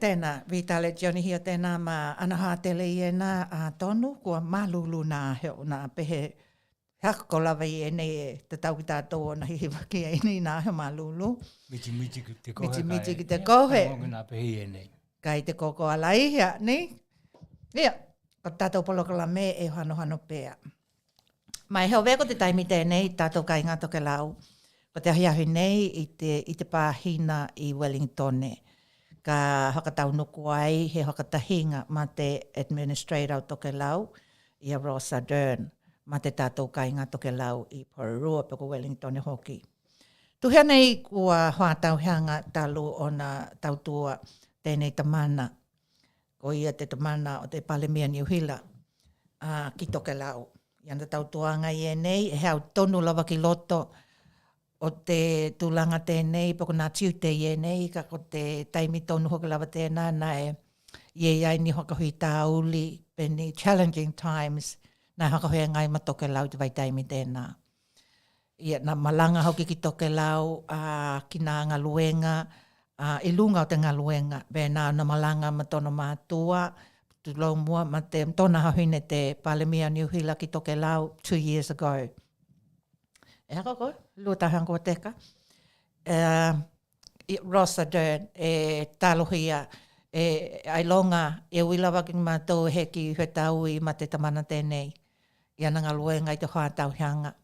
tēnā, vitale Johnny hia tēnā ma anaha tele i nā a tonu, kua malulu nā heo nā pehe hako lava i nei te tau ki tātou na hihiwaki e ni nā heo malulu. Miti ki te kohe. Miti ki te kohe. Nā pehe e nei. Kai te koko alai hea, ni? Ia, ko tātou polokala me e hano pēa. Mai heo veko te taimi tēnei, tātou kai ngā tokelau, ko te ahiahi nei i te pāhina i Wellingtone. Ka hakatau nuku ai he hakatahinga ma te administrator o tokelau i a Rosa Dern, ma te tātou kai ngā tokelau i Pororua peko Wellingtone hoki. Tuhea nei kua hoatau hanga talu o na tautua tēnei tamana, ko ia te tamana o te Palemia New Hila ki tokelau. Iana tautuanga i nei, e hau tonu lava ki loto o te tūlanga tēnei, poko nā tiute i nei, ka ko te taimi tonu hoki lava tēnā, nā e iai ni hokahui tāuli, peni challenging times, nā hokahui ngai ma tokelau te vai taimi tēnā. Ia nā malanga hoki ki tokelau, ki nā ngaluenga, i lunga o te ngaluenga, bēnā na malanga ma tono mātua, tulau mua ma te tona hawhine te Palemia New Hila ki tokelau 2 years ago. E haka koe, luotahang kua teka. Rosa Dern, talohiya, ai longa, e wilawa ki mātou he ki whetau i ma te tamana tēnei. Ia nanga luenga i te whātau hanga.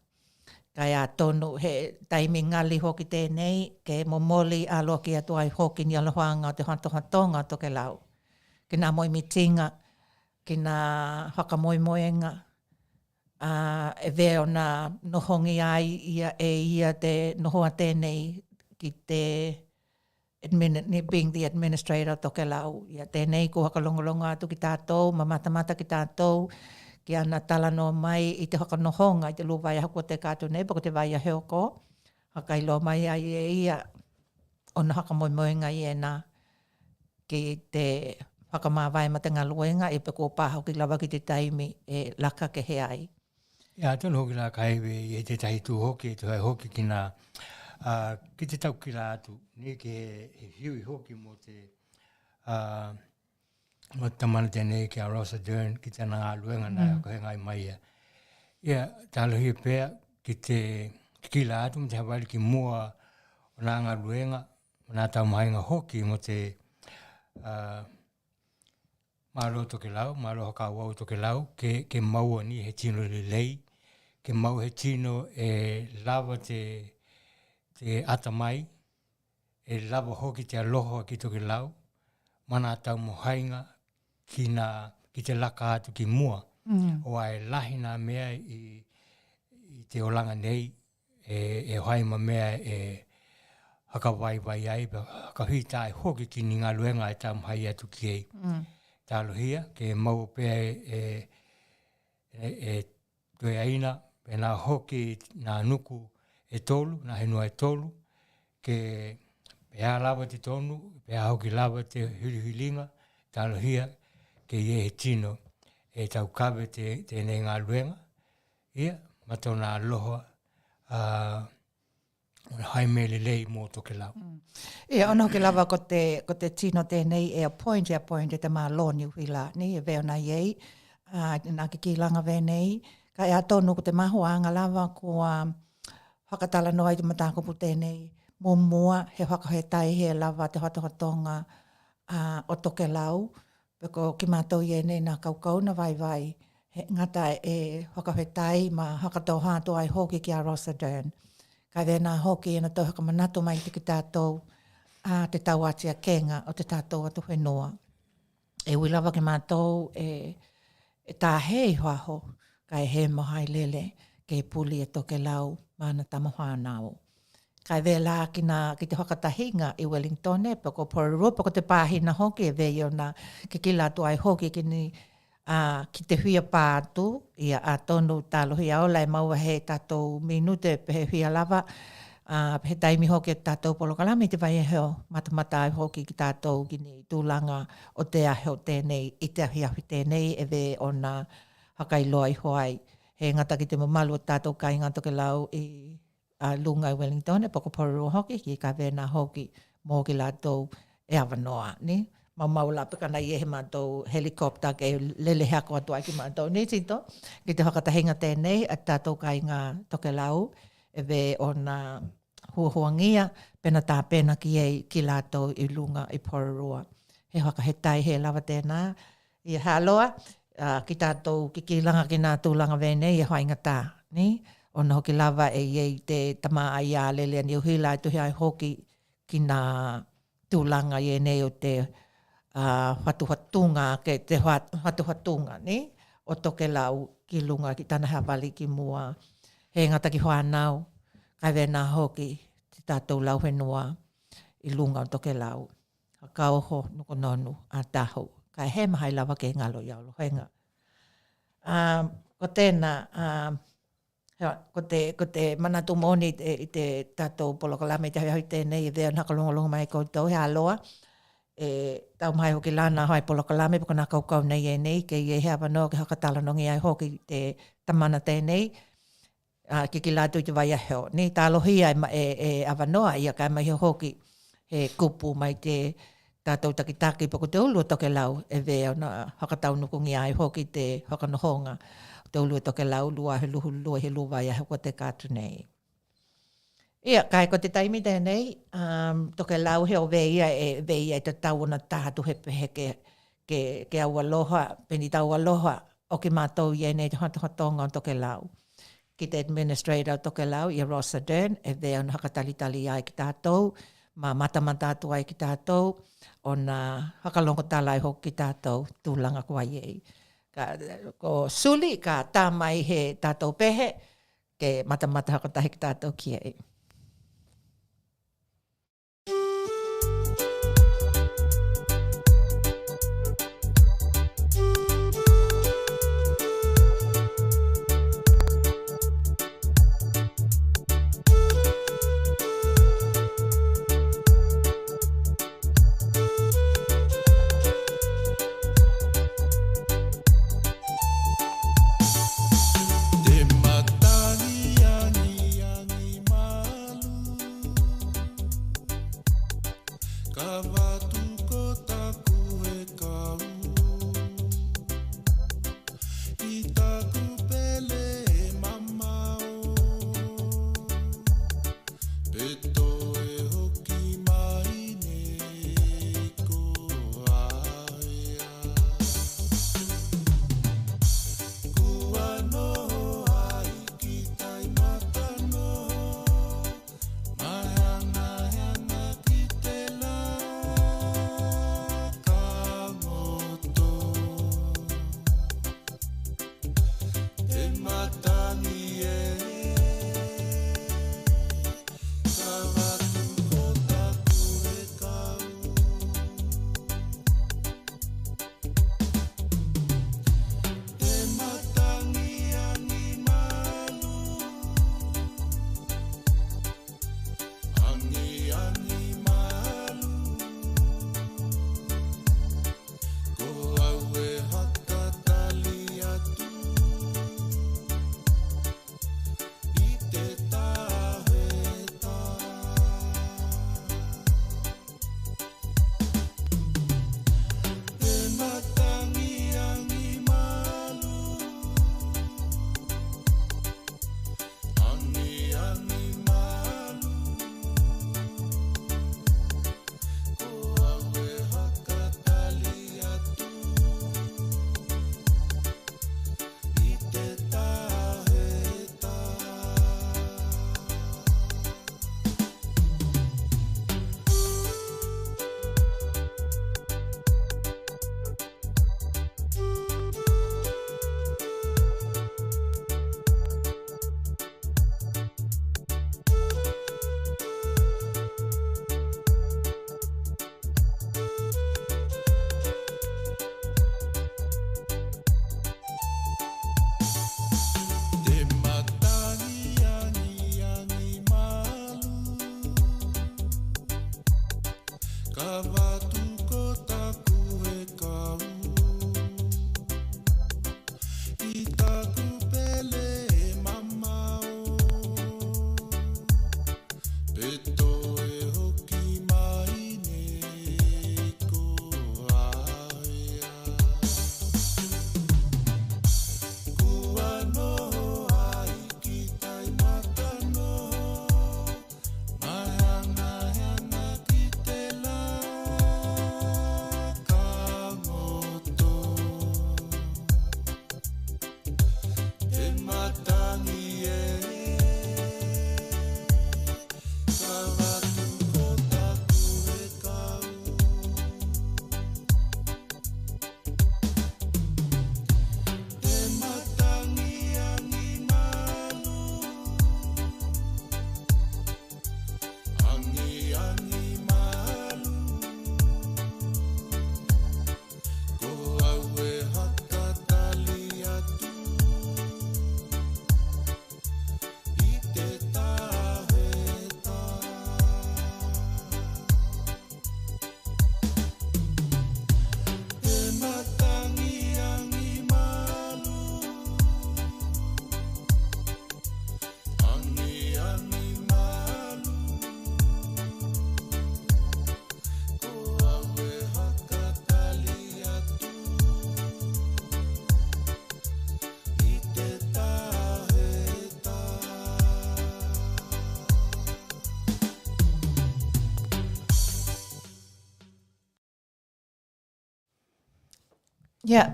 Kai a tonu he taimi ngali hoki tēnei, ke momoli a loki atu ai hoki ni alohaanga o te hatohatonga tokelau. Ki nā moi mitinga, ki nā whakamoimoenga, e veo nā nohongi ai ia te nohoa tēnei ki te being the administrator tokelau. Ia tēnei ko hakalongolonga atu ki tātou, ma matamata ki tātou, ki ana talano mai i te hakanohonga, i te luwai hako te kātou nei, pako te vai a heoko, hakailo mai ai ia, ona hakamoimoenga i nā, ki te hakamāwai ma te ngaluenga, e peko pāhau ki lawa ki te taimi, e laka ke he ai. Ia, tonu hoki la kaiwe i te tahi tū hoki, e tuhai hoki ki nā, ki te tau ki la atu, ni ke he hiui hoki mo te mo tamana tēnei ki a Rosa Dern, ki te ngā luenga nā ko he ngai mai ia. Ia, tālohi pēr ki te ki la atu, mo te hawari ki mua o nā ngā luenga, o nā tau mahinga hoki mo te Mālo tokelau, mālo hakaua o tokelau, ke maua ni he tino le lei, ke mau he tino e lava te atamai, e lava hoki te aloha ki tokelau, mana tau mohainga ki te laka atu ki mua, o ai lahi nā mea i te olanga nei, e haima mea e hakawai vai ai, hakahui tai hoki ki ni ngā luenga e tā mhai atu ki ei. Tālohia, ke mau pēa e tue aina, pe nā hoki nā nuku e tolu, nā henua e tolu, ke pēa lava te tonu, pēa hoki lava te hirihilinga, tālohia, ke ie he tino, e tau kawe tēnei ngā luenga, ia, matau nā loha, haime le lei mō tokelau. Ia, ono ke lava ko te tino tēnei e appoint e te mā lo New Hila, ni e veo nai ei, nā ki kilanga vēnei, ka e atonu ko te mahuanga lava kua whakatala noa i te matakupu tēnei, mua he whakahetai he lava te hatohatonga o tokelau, peko ki mātou i nei nā kaukau na vai, he ngata e whakahetai ma hakatau hātu ai hoki ki a Rosa Dern. Kai vena hoki ena tau haka manato mai te ki tātou te tau atia kenga o te tātou atu whenua. E wilawa ke mātou e tā hei hoaho kai he mohai lele ke puli e tokelau mana tamohanao. Kai vela ki te whakatahinga i Wellingtone, pako Pororua, pako te pāhina hoki e vei o nā ke kila atu ai hoki ki ni ki te huia pātu, ia a tonu tālohi aola e maua he tātou minute pe he huia lava, pe he taimi hoki e tātou polokalami te vai e heo, matamata ai hoki ki tātou ki ni tūlanga o te aheo tēnei, i te ahiahi tēnei e ve o nā hakailoa i hoai. He ngata ki te mamalu o tātou kai ngā tokelau i lunga i Wellington, e poko Pororua hoki, ki ka vena hoki mō ki lātou e awanoa, ni? maula pekana I he mātou helikopta ke lele hako atua ki mātou. Ni tito, ki te whakatahinga tēnei, a tātou kai ngā tokelau, e we o nā huahuangia, pena tā pena ki ei ki lātou I lunga I Pororua. He whakahetai he lawa tēnā, I haloa, ki tātou ki langa ki nā tūlanga vēnei, I hoinga tā, ni? O nā hoki lava e ei te tama ai a lele ni uhila I tuhi ai hoki ki nā tūlanga I nei o te whatuhatunga, ke te whatuhatunga, ni? O tokelau ki lunga ki tāna hawali ki mua. He ngata ki whanau, kai wēnā hoki te tātou lau whenua I lunga o tokelau. Ka oho nuko nonu a tahu. Kai he mahai lawa ke ngalo iau lohenga. Ko tēnā, ko te manatu moni I te tātou polokalame te hoi tēnei I vea nakalongalonga mai koutou he aloa. Tau mai hoki lana hoi polokalame pako nā kaukau nei e nei ke I he awanoa ke hakatalanongi ai hoki te tamana tēnei. Ki lātou te vai aheo. Ni tā lohia e awanoa ia kai mai hoki he kupu mai te tātou takitaki pako te ulu o tokelau e vea na hakataunukungi ai hoki te hakanohonga te ulu o tokelau lua he luhu lua he luwa ia heko te kātu nei. Ia, kai ko te taimi tēnei, tokelau he o veia e te tauana tātu hepehe ke au aloha, peni tau aloha o ki mātou i nei te hatohatonga o tokelau. Ki te administrator o tokelau i Rosa Dern e vea na hakatalitali ai ki tātou, ma matamatatu ai ki tātou, o nā hakalongo tālai hoki ki tātou tūlanga kua iei. Ko suli ka tāmai he tātou pehe, ke matamata hakatahi ki tātou ki ei. Te matani ani ani mai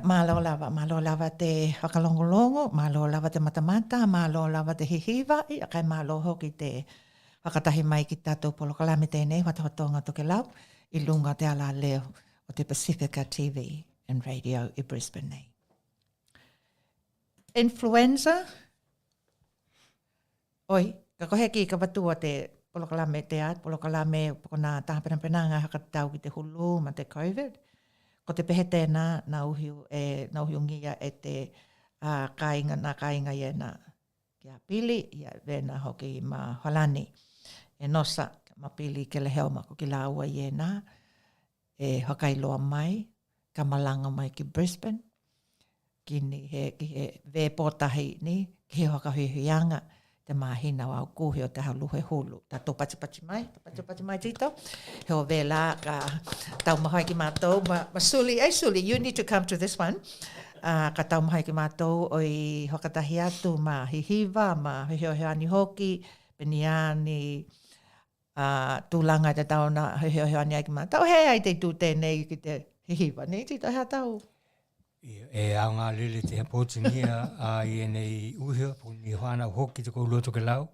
malo lava te whakalongolongo, malo lava te matamata, malo lava te hihiwa, ia kai malo hoki te whakatahi mai ki tātou polokalame tēnei, FATOFATOGA O TOKELAU, I lunga te ala leo o te Pasifika TV and Radio I Brisbane nei. Influenza, oi, ka kohe ki ka watua te polokalame te at, polokalame pokona tahapenanga hakatau ki te hulu ma te COVID, ko te pehe tēnā na uhiu ngia e te kainga i ena kia pili, ia vena hoki ma halani. E nosa ma pili ke le heoma ko ki la ua i ena, e hakailoa mai, ka malanga mai ki Brisbane, ki he ve potahi ni, ki he whakahuihuianga, te mahina o au kuhi o te haluhe hulu. Tā tō pati mai tito. He o vela ka tau mahai ki mātou. Ma Suli, you need to come to this one. Ka tau mahai ki mātou o I hokatahi atu ma hihiwa, ma heoheani hoki, peniani, tūlanga te tau na heoheani ai ki mātou. Hei ai te tū tēnei ki te hihiwa, ne? Tito hea tau. E au ngā lele te hapotingia I enei uhia, puni whānau hoki te kou tokelau.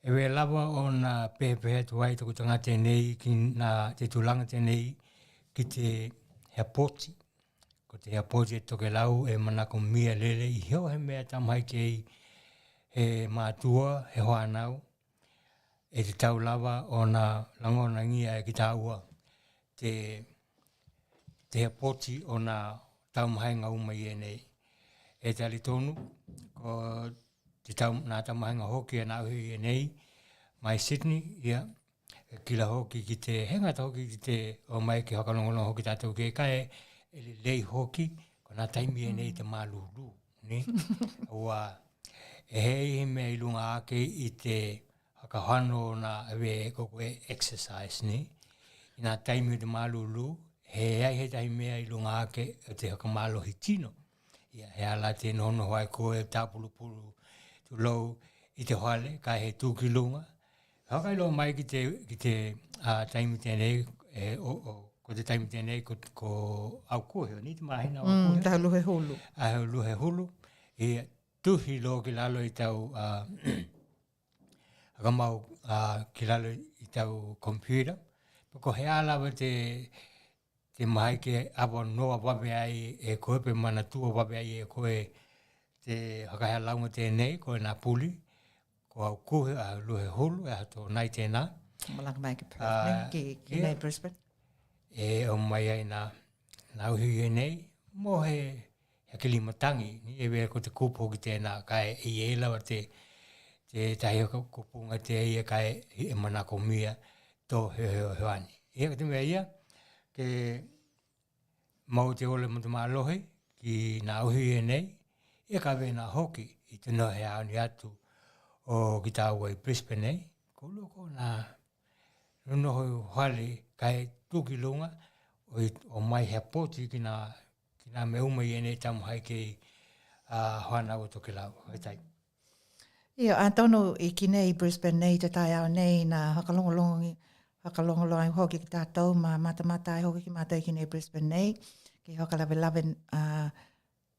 E we lawa o nā pehe tuai tuku tanga tēnei ki nā te tūlanga tēnei ki te hapoti. Ko te hapoti e tokelau e manako mia lele I heo he mea tamhai kei he mātua, he whānau. E te tau lawa o nā langona ngia e ki tā ua. Te hapoti o nā tau mahai ngā umai e nei. E tali tonu, ko te nā tau mahai ngā hoki e nā uhi e nei, mai Sydney, ia, kila hoki ki te, hengata hoki ki te, o mai ki hakalongolong hoki tātou ke kai, e le lei hoki, ko nā taimi e nei te mālulu, ne? Ua, e hei mea I lunga ake I te hakahano nā ewe koko e exercise, ne? I nā taimi te mālulu, he ai he tahi mea I lunga ake o te hakamalohi tino. Ia he ala te nono hoai koe tāpulupulu tu lau I te hoale, kai he tūki lunga. Hakai loa mai ki te taimi tēnei, ko te taimi tēnei ko au kohe, ni te mahina au kohe. Taha luhe hulu. Luhe hulu. Ia tuhi lo ki lalo I tau hakamau ki lalo I tau computer. Ko he alawa te mai ke awa noa wawe ai e koe pe mana tua wawe ai e koe te hakahea launga tēnei, koe nā puli, ko au kuhe a luhe hulu, e hato nai tēnā. Malanga mai ki Perth, ki nei Brisbane. E o mai ai nā uhi e nei, mo he kilimatangi, ni e wea ko te kupo ki tēnā, kai I e lawa te tahi kupunga te ia kai e manako mia tō heoani. E ka te mea ia, ke mau te ole mo te mālohe ki nā uhi e nei, e ka wena hoki I te nohe aoni atu o ki tā ua I Brisbane nei, ko loko nā noho hale kai tuki lunga o mai hea poti ki nā me umai e nei tamu hai kei Whanau o Tokelau. Hoi tai. Ia, antono I ki nei Brisbane nei te tai au nei nā hakalongolongi hoki ki tātou, ma matamata ai hoki ki mātou ki nei Brisbane nei, ki hakalawe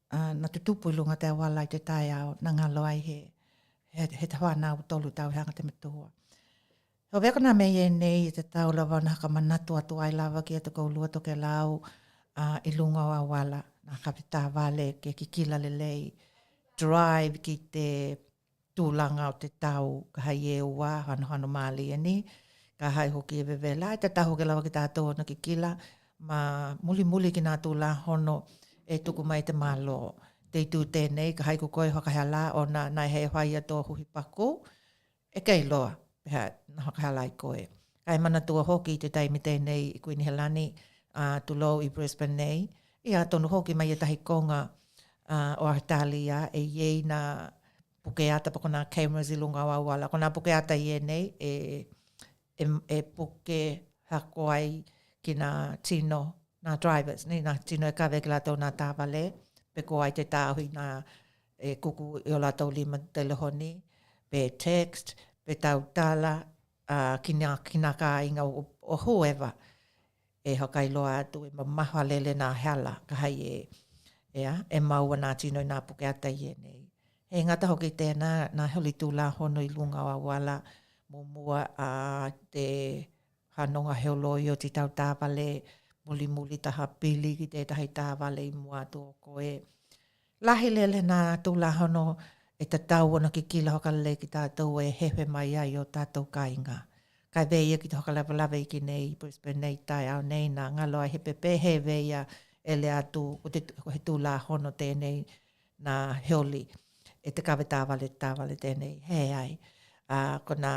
na tutupu lunga te awala I te tai au, na ngalo ai he te whanau tolu tau hanga te matua. Ho weko nā mei e nei te tau lawa na hakamanatu atu ai lawa ki atu koulua tokelau I lunga o awala, na kapita wale ke ki kila lelei, drive ki te tūlanga o te tau, ka hai e ua, hano māli e ni, ka hai hoki e wewela, te taho ke lawa ki tātou na ki kila, ma muli ki nā tūla hono e tuku mai te malo. Te tū tēnei, ka hai koe hakahala o nai hei whai ato huhi paku, e kei loa, peha na hakahala I koe. Kai mana tua hoki te taimi tēnei I Kuini Helani, tulo I Brisbane nei, ia tonu hoki mai e tahi konga o Ahitalia, e iei na pukeata pa kona cameras I lunga o awala. Kona pukeata I e nei, e puke hako ai ki nā tino, nā drivers, ni nā tino e kawe ki lato nā tāwale, pe ko ai te tāhui nā kuku I o lato lima telehoni, pe text, pe tau tala, ki nā ka inga o whoever, e hokai loa atu e mamaha lele nā hala ka hai e maua nā tino i nā puke ata i nei. He ngata hoki tēnā nā holi tūla hono i lunga wa wala mua a te hanonga heoloi o te tau tāwale muli taha pili ki te tahi tāwale i mua atu o koe. Lahi lele nā tūla hono e ta tau ona ki kila hokalele ki tātou e hewe mai ai o tātou kainga. Kai veia ki te hokalawalawe ki nei Brisbane nei tai au nei nā ngalo ai he pepe he veia e le atu o he tūla hono tēnei nā heoli e te kawe tāwale tēnei he ai. Ko nā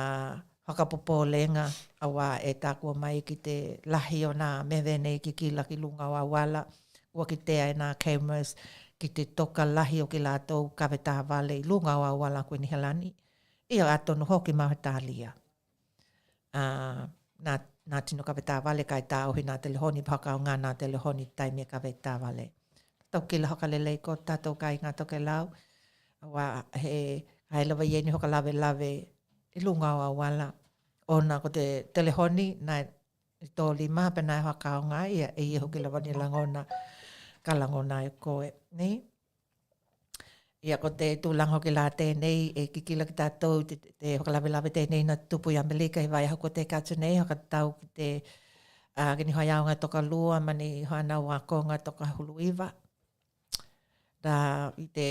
whakapopo lenga awa e tākua mai ki te lahi o nā mewe nei ki kila ki lunga o awala ua ki tea e nā cameras ki te toka lahi o ki lātou kawe tāwale i lunga o awala koe ni helani ia atonu hoki mawhatalia. Nā tino kawe tāwale kai tāohi nā telehoni paka o ngā nā telehoni taimia kawe tāwale. Tau kila hokalelei ko tātou kai ngā tokelau awa he hailawa ieni hokalawe lawe i lunga o awala. Ona ko te telehoni nai tō lima pena e haka o ngā ia e iho ki lawani langona ka langona e koe. Ni? Ia ko te tūlanga ki la tēnei e kikila ki tātou te hokalawe tēnei na tupu i Amelika i vai hako te kātu nei haka tau ki te kini hoi aunga toka lua mani hoana wakonga toka hulu iwa. Da i te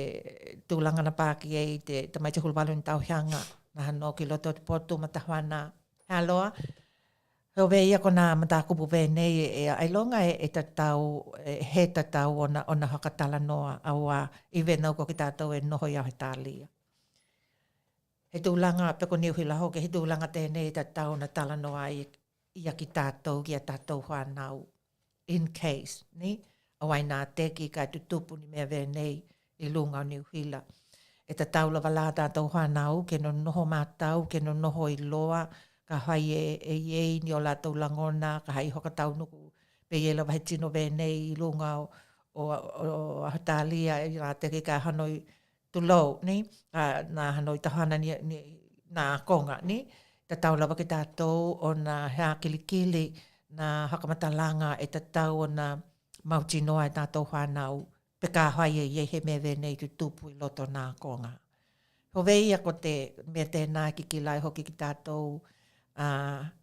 tūlanga na pāki e i te tamaiti hulu walu ni tau hianga na hano ki loto te potu matahuana haloa. Heo veia ko nā matakupu venei e ailonga e tatau, he tatau ona hakatala noa aua i venau ko ki tātou e noho iau he tālia. He tūlanga, peko niuhi la hoke, he tūlanga tēnei e tatau na tala noa ia ki tātou, ki a tātou whanau. In case, ni? Awai nā teki kai tutupu ni mea venei i lunga o niuhila. E tatau la wala tātou whanau, ke no noho mātau, ke no noho i loa, ka hai e iei ni o lātou langona, ka hai hoka tau nuku pe ie la wahe tino venei i lunga o Ahatalia i rā teki ka hanoi tulou, ni? Nā hanoi tahana ni nā konga, ni? Ta tau lawa ki tātou o nā hea kilikili nā hakamatalanga e ta tau o nā mautinoa e tātou whanau pe ka hai e iei he me venei tu tupu i loto nā konga. Ho veia ko te mea tēnā ki ki lai hoki ki tātou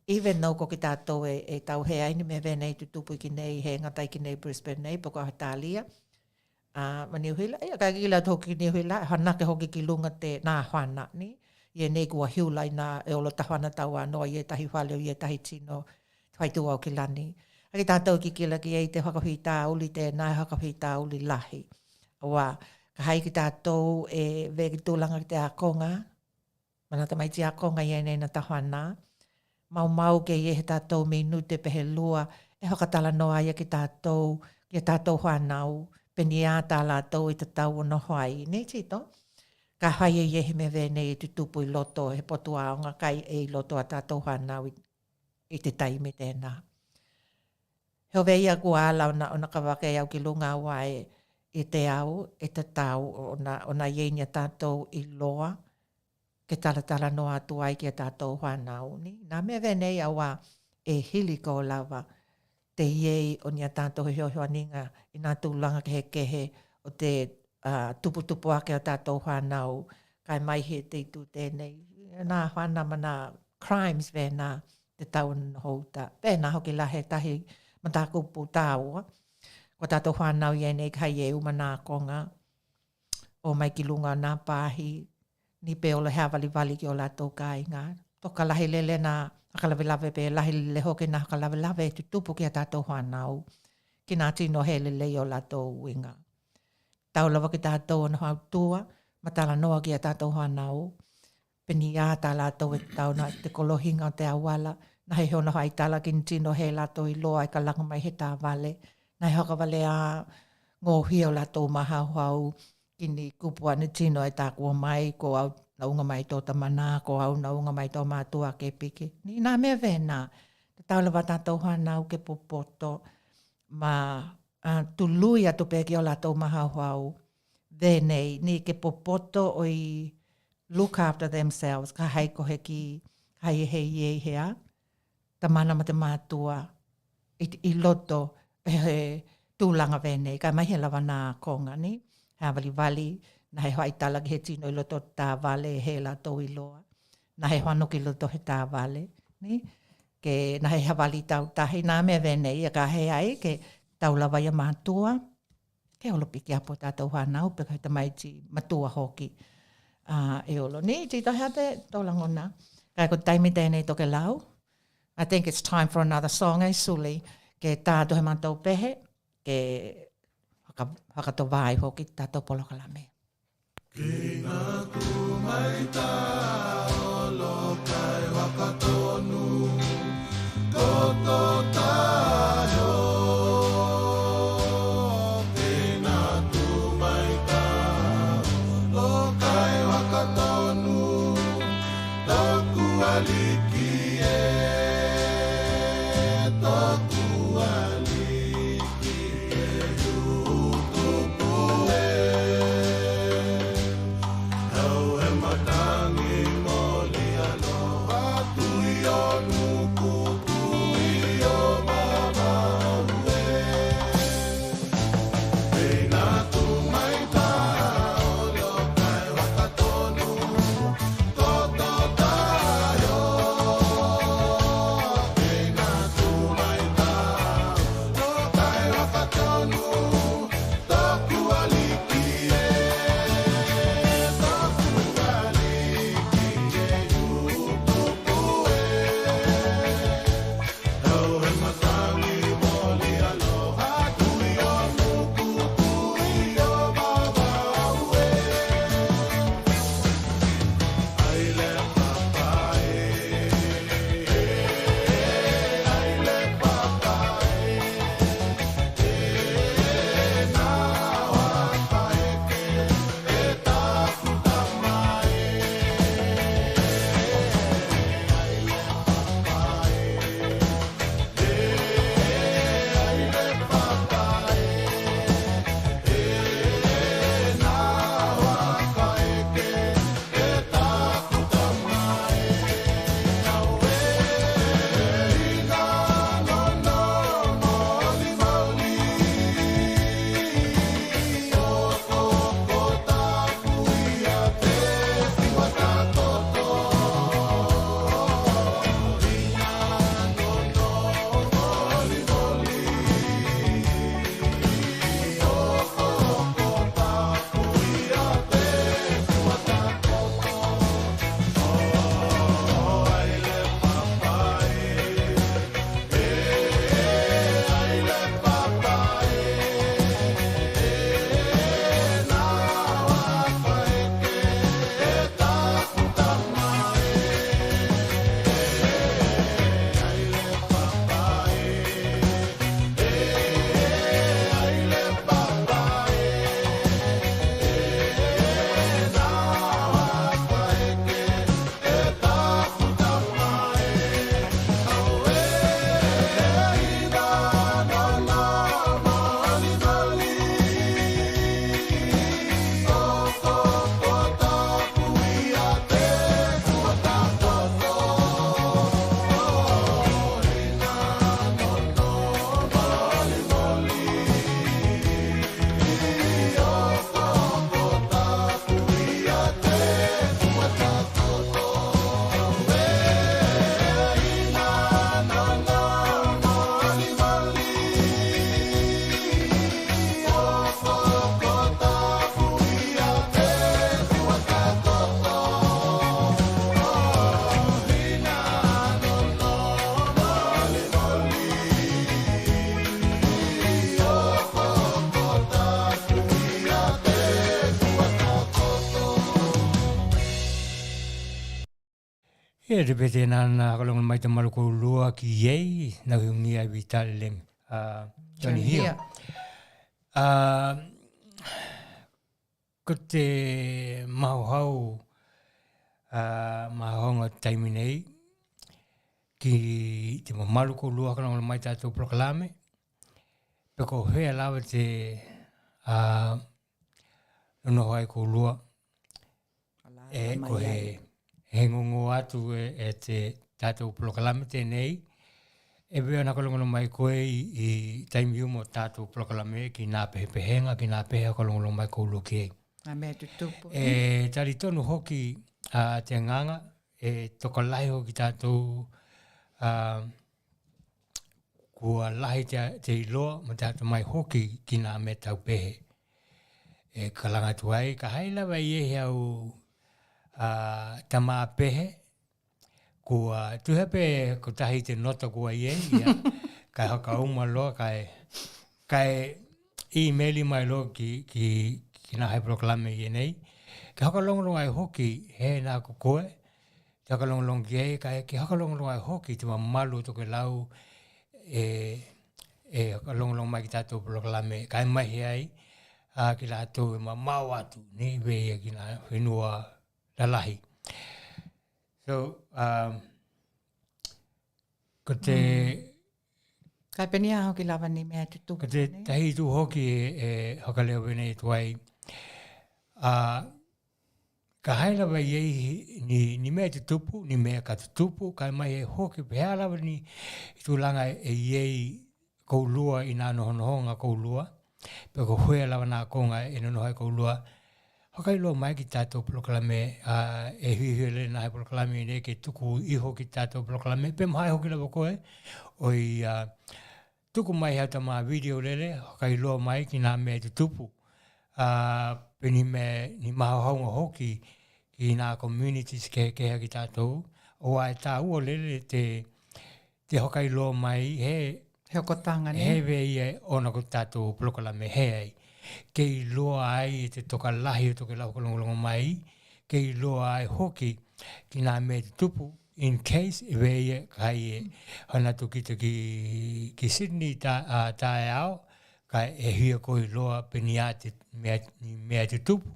even though ko ki tātou e tau he aini me venei tu tupu ki nei he ngatai ki nei Brisbane nei poko Ahatalia. Maniuhila, ia ka kila toki ki niuhila, hanake hoki ki lunga te nā hwana ni. Ie nei kua hiulai nā e olo tahwana tau anoa ie tahi whaleo ie tahi tino whaitu au ki lani. Aki tātou ki kila ki ei te whakahui tā uli te nā whakahui tā uli lahi. Awa, ka hai ki tātou e veki tūlanga ki te akonga, manata mai ti akonga ie nei na tahwana. Mau ke ie he tātou minute pehe lua, e hakatala noa ia ki tātou whanau, peni a tā lātou i te tau ono hoai. Nei tito, ka hai ie he me venei i tu tupu i loto, he potu aonga kai e i loto a tātou whanau i te taimi tēnā. Heo veia kua ala ona kawake au ki lunga wai i te au, e te tau, ona ienia tātou i loa, ke talatala no atu ai ki a tātou whanau ni. Nā mea venei awa e hili ko lawa te iei o ni a tātou hiohioaninga i nā tūlanga kehe o te tupu ake o tātou whanau kai mai he te itu tēnei. Nā whanama nā crimes vena te tau na houta. Vena hoki lahe tahi matakupu tāua. Ko tātou whanau ienei kai e umanā konga o mai ki lunga nā pāhi ni pe ola hea wali ki o lātou kai ngā. Toka lahi lele nā hakalawe pe lahi lele hoke nā hakalawe tu tupu ki a tātou whanau. Ki nā tino he lele o lātou winga. Tau lawa ki tātou o na hau tua, matala noa ki a tātou whanau. Peni a tā lātou e tau na te kolohinga o te awala. Na he hona hai tala ki tino he lātou i loa i ka langa mai he tā wale. Na he haka wale a ngōhi o lātou maha hau. Kini kupua ni tino e tā kua mai, ko au na unga mai tō tamana, ko au na unga mai tō mātua ke piki. Ni nā mea vena, te taulawa tātou whanau ke popoto, ma tului atu pēki o lātou maha hau, venei, ni ke popoto o i look after themselves, ka hai ko heki, hai he iei hea, tamana ma te mātua, i loto he tūlanga venei, ka mai he lawa nā konga ni, ha wali, na he hoa i tala ki he tino i loto tā vale he la tau i loa, na he whanu ki loto he tā vale, ni, ke na he hawali tau tahi, nā mea venei, ka he ai, ke tau lawa ia mātua, ke olo piki apo tātou whanau, peka he tamaiti matua hoki, e olo. Ni, ti tahi ate, tōlangona, kai ko taimi tēnei tokelau. I think it's time for another song, Suli, ke tātou he mātou pehe, ke hakato vai hoki tātou polokalame. Kina tu mai tā olo kai wakatonu, koto tāio. Kina tu mai tā olo kai wakatonu, toku aliki toku aliki yutupu Nau he matangi moli aloha tui o nuku tui o mamaue Pena tu mai tā olo kai wakatonu koto tāio Pena tu mai tā olo kai wakatonu toku aliki E te pete nana kalonga mai te maruko lua ki yei, na hungi ai vitale lem. Johnny Hill. Ko te mahohau mahonga taimi nei, ki te maruko lua kalonga mai tātou proklame, peko hea lawa te nono hai ko lua, ko he ngongo atu e te tātou proklame tēnei, E vea na kolongono mai koe I taimiu mo tātou proklame ki nā pehenga ki nā pehe kolongono mai koulo ki. A mea tutupu. E tari tonu hoki te nganga e toka lahi hoki tātou kua lahi te iloa ma tātou mai hoki ki nā me tau pehe. E kalanga tuai ka hailawa I e au tamā pehe kua tuhepe ko tahi te nota kua I ia kai haka uma loa kai emaili mai loa ki nā hai proklame I nei. Ke haka longolonga ai hoki he nā kokoe, te haka longolonga ki hei, ke haka longolonga ai hoki te malu tokelau haka longolonga mai ki tātou proklame, kai mahi ai, ki lātou mau atu, ni vea ki nā whenua lalahi. So, ko te... Kai penia hoki lava ni mea tutupu. Ko te tahi tu hoki e hakaleo wene tuai, ka hailawa iei ni mea tutupu, ni mea ka tutupu, kai mai e hoki pealawa ni I tūlanga e iei koulua I nā nohonohonga koulua, pe ko hoi lawa nā konga e nonohai koulua, hakailo mai ki tātou proklame e hihiole nā hai proklame ne ke tuku iho ki tātou proklame, pe mahai hoki lawa koe, oi tuku mai hata mā video lele, hakailo mai ki nā mea tutupu. Pe ni maha haunga hoki ki nā communities ke hea ki tātou, o ai tā ua lele te hakailo mai He okotanga ne. he vei e ona ko tātou proklame he ai. Kei loa ai te toka lahi o toke lau kolongolongo mai, kei loa ai hoki ki nā mea te tupu, in case e vei e kai e hanatu ki Sydney tae ao, kai e hia koi loa pe ni a te mea te tupu,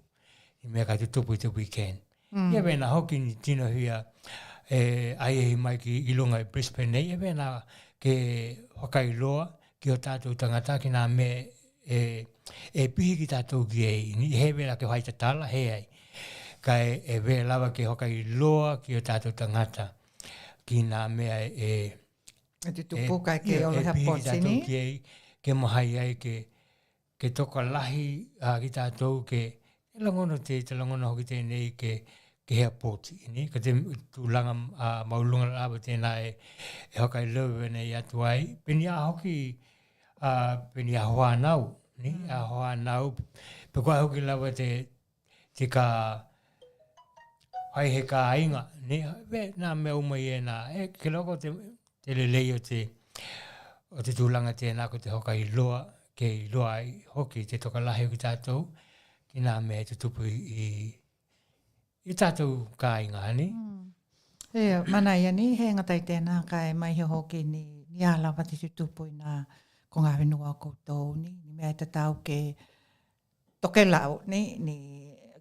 ni mea kai te tupu I te weekend. Ia vena hoki ni tino hia ai e mai ki ilonga I Brisbane nei, ia vena ke hokai loa ki o tātou tangata ki nā mea e pihi ki tātou ki ei, ni he vera ke haita tala, he ai. Kai e vea lawa ke hokai loa ki o tātou tangata ki nā mea E tutupu kai ke olo hea pōtini. Ki ei, ke mahai ai ke toka lahi ki tātou ke langono te langono hoki tēnei ke hea pōti. Ka te tūlanga maulunga lawa tēnā e hokai loa nei atu ai. Peni a hoki, peni a hoa nau. Ni a hoa nau pe koe hoki lawa te ka ai he ka ainga ni ve na me uma I na ke loko te lelei o te tūlanga tēnā ko te hoka I loa ke I loa ai hoki te toka lahi o ki tātou ki nā me te tupu I tātou ka ainga ni Mana ia ni he ngatai tēnā kai mai he hoki ni alawa te tutupu I nā ko ngā whenua o koutou ni mea te tau ke tokelau ni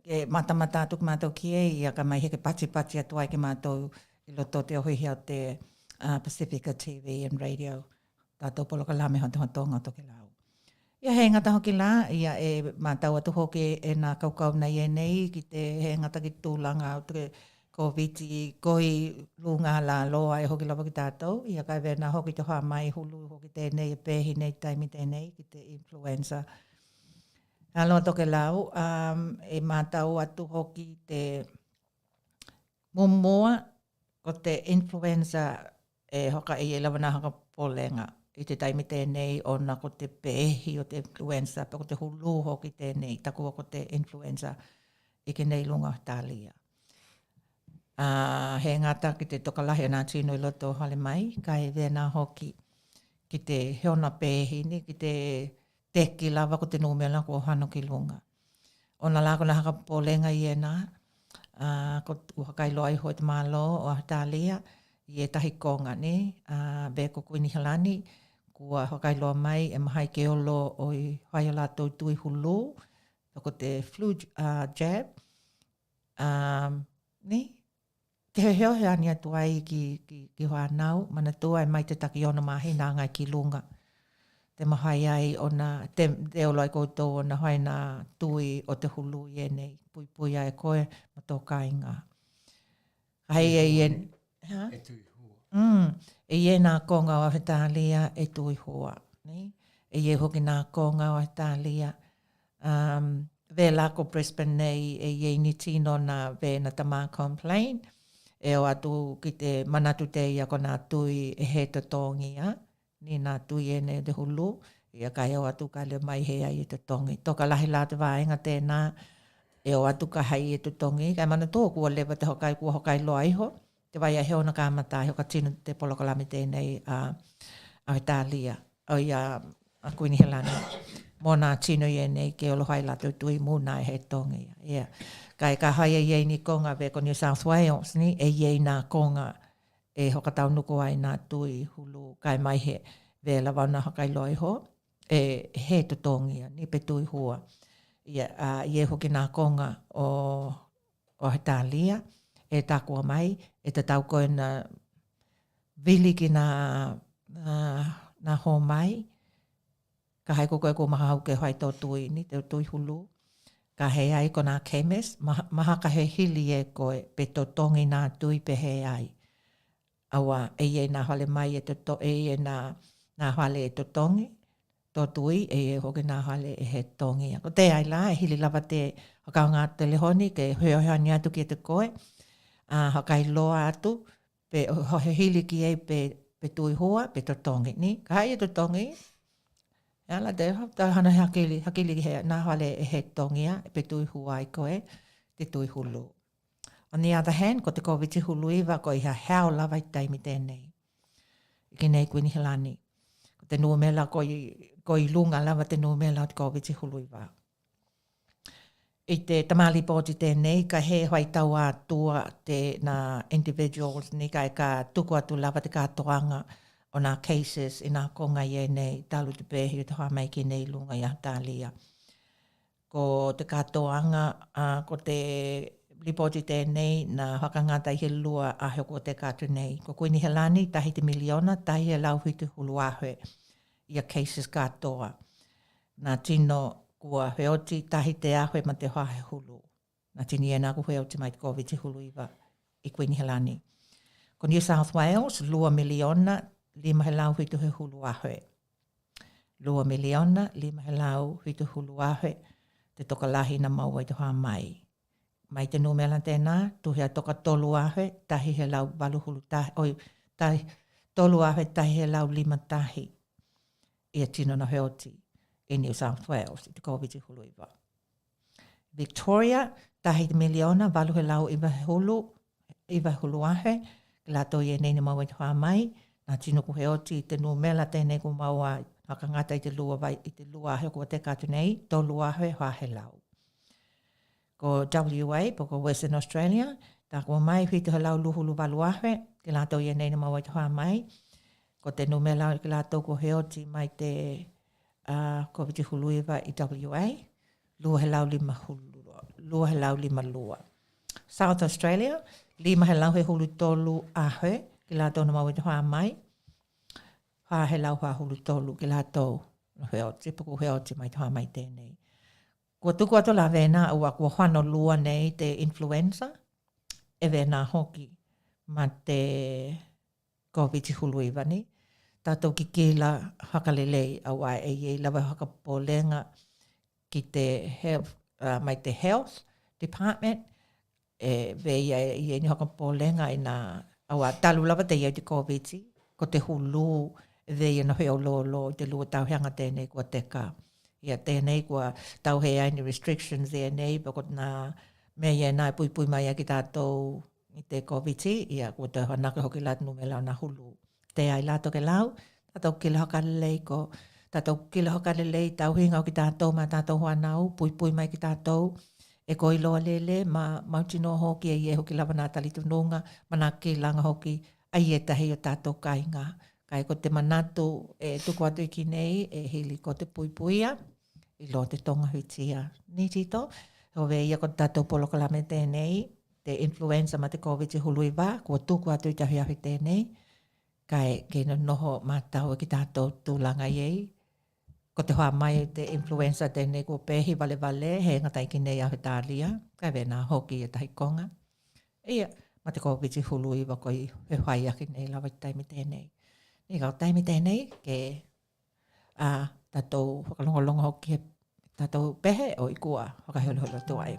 ke mata tuk mātou ki e ia ka mai he ke pati atu ai ke mātou I loto te ohihi o te Pasifika TV and radio tātou poloka la me hontonga o tokelau. Ia he ngata hoki la, ia e mātou atu hoki e nā kaukau nei e nei ki te he ngata ki tūlanga o te COVID koi lunga la loa e hoki lawa ki tātou. Ia kai vena hoki te hoa mai hulu hoki tēnei e pēhi nei taimi tēnei ki te influenza. Aloha tokelau, e mātau atu hoki te mumoa ko te influenza e hoka e lawa nā haka polenga. I te taimi tēnei ona ko te pēhi o te influenza, pa ko te hulu hoki tēnei, takua ko te influenza I ke nei lunga Italia. He ngata ki te tokalahi o nā tino I loto hale mai, kai vena hoki ki te heona pēhi ni, ki te teki lava ko te numela ko hano ki lunga. Ona lako na haka polenga I ena, ko uhakai loa I hoi te malo o Italia, I e tahi konga ni, be ko kuini halani, kua hakai loa mai e mahai ke olo o I hai o lātou tui hulu, ko te flu jab, ni, ke heo he ani atu ai ki hoa nau, mana tua e mai te taki ona mahi nā ngai ki lunga. Te mahai ai ona, te olo ai koutou ona hai nā tui o te hulu I e nei, pui ai koe ma tō kāinga. Hai e ien, E ie nā konga o Awhitalia e tui hoa. Ni? E ie hoki nā konga o Awhitalia. Ve lako Brisbane nei e ie ni tino na ve na tamā complain. E o atu ki te manatu te ia ko nā tui e he te tongia. Ni nā tui e ne te hulu. Ia kai o atu ka le mai hea i te tongi. Toka lahi la te vāenga tēnā. E o atu ka hai e te tongi. Kai mana tō kua lewa te hokai kua hokai loa iho. Te vai a heo na kāmata heo ka tino te polokalami tēnei a Italia. O ia a Queen Helena. Mō nā tino i nei ke olo hai la tui mūna e he tongi. Ia. Kai ka hai e iei ni konga ve ko New South Wales ni. E iei nā konga e hokatau nuku ai nā tui hulu kai mai he. Ve la wana hokai loa iho. E he te tongia ni pe tui hua. Ie hoki nā konga o Italia. E tākua mai, e te tau koe na vili ki na hō mai. Ka hei koe ko maha hau ke whai tō tui ni, te tui hulu. Ka hei ai ko nā chemist, maha ka he hili e koe, pe tō tongi nā tui pe hei ai. Awa, e ie nā hale mai, e ie nā hale e tō tongi, tō tui, e ie hoki nā hale e he tongi. Ko te ai la, e hili lava te hakau ngā telehoni, ke hoiohani atu ki te koe. Hakai loa atu, pe he hili ki ei pe tui hoa, pe tō tongi. Ni, ka hai e tō tongi, ala te hana hakili ki hea, nā hale e he tongia, pe tui hua ai koe, te tui hulu. On the other hand, ko te COVID hulu iwa, ko iha hao lava i taimi tēnei. Ki nei Queen Helani. Ko te nuumela, ko i lunga lava te nuumela o te COVID hulu iwa. I te tamali pōti tēnei, ka he hoi tau atua te nā individuals ni, ka tuku atu lava te kātoanga o nā cases i nā konga i nei, talu te pēhi o te hoa mai ki nei lunga i Italia. Ko te kātoanga, ko te lipoti tēnei, nā whakangata i he lua aheo ko te kātu nei. Ko Queen Helani, tahi te miliona, tahi e lau hui te hulu ahwe i a cases kātoa. Nā tino kua heoti tahi te ahwe ma te hahe hulu. Nā tini e nā ku heoti mai te COVID hulu iwa i Queen Helani. Ko New South Wales, 2 miliona, 5 he lau hitu he hulu ahwe. 2 miliona, 5 he lau hitu hulu ahwe, te toka lahi na maua i te hoa mai. Mai te numela tēnā, tuhea toka tolu ahwe, tahi he lau walu hulu tahi, tolu ahwe, tahi he lau 5 tahi. Ia tino na heoti. In New South Wales, i te COVID hulu iwa. Victoria, tahi te miliona, walu he lau iwa hulu ahe, ki lato i e nei maua i te hoa mai, nā tino ku heoti i te numela tēnei ku maua hakangata i te lua ahe kua te kātu nei, tō lua ahe hoa he lau. Ko WA, poko Western Australia, tā kua mai whitu he lau luhulu walu ahe, ki lato i e nei maua i te hoa mai, ko te numela ki lato ku heoti mai te COVID hulu iwa i WA, lua he lau 5 lua. South Australia, 5 he lau he hulu tolu ahe, ki la tōna mau i te hoa mai, hoa he lau hoa hulu tolu, ki la tō heoti, puku heoti mai te hoa mai tēnei. Kua tuku ato la vena, ua kua whano lua nei te influenza, e vena hoki ma te COVID hulu iwa ni, tātou ki kila hakalelei awa e iei lawa hakapolenga ki te health, mai te health department, vei e ni hakapolenga i nā awa talu lawa te iei te COVID, ko te hulu vei na heo lo te lua tauhanga tēnei kua teka. Ia tēnei kua tau hea ni restrictions tēnei, pa ko nā mea nā pui mai ki tātou i te COVID, ia kua te hanaka hoki lāt numela na hulu. Te ai la tokelau, tātou kila hokalelei ko, tātou kila hokalelei tau hinga o ki tātou ma tātou whanau, pui mai ki tātou, e ko iloa lele, ma mautino hoki e ie hoki lawa nā talitununga, ma nā kilanga hoki, a ie tahi o tātou kainga. Kai ko te manatu e tuku atu ki nei, e hili ko te puipuia, i lo te tonga huitia. Ni tito, hove ia ko tātou polokalame tēnei, te influenza ma te COVID hulu iwa, kua tuku atu i tahi ahi tēnei, kai kena noho mātau ki tātou tūlanga iei. Ko te hoa mai te influenza tēnei kua pēhi vale, he ngatai ki nei ahi tālia, kai vena hoki e tahi konga. Ia, ma te kōpiti hulu I wako I he whai aki nei lawa I taimi tēnei. Ni kau taimi tēnei ke tātou whakalongolongo hoki he tātou pehe o I kua whakaholo tuai.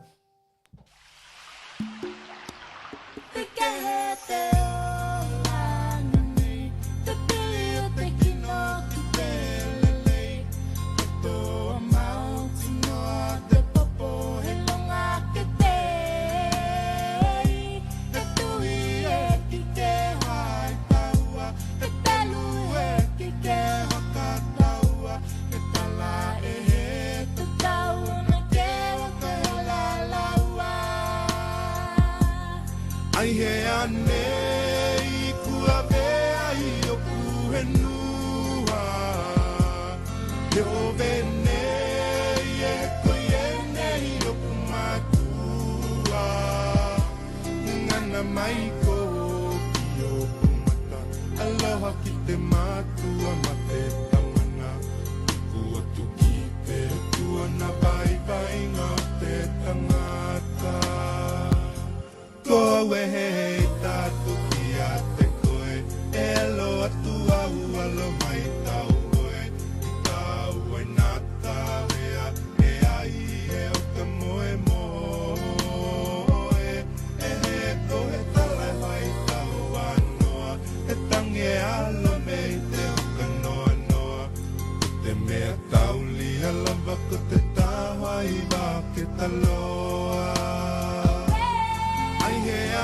Ai he anei kua vea I o kuhenua He o venei e koienei o kumatua Ngana mai ko ki o kumata Aloha ki te matua ma te tamana Kua tuki te tua na vai vai ngā te tangata Koe he tātu ki a te koe E alo atu au alo mai tau koe I tau ai nā tāwea E ai e o ka moe moe E he koe tala mai tau anoa E tange alo mei te uka noa noa Te mea tau li alava ko te tawa I wā ke taloa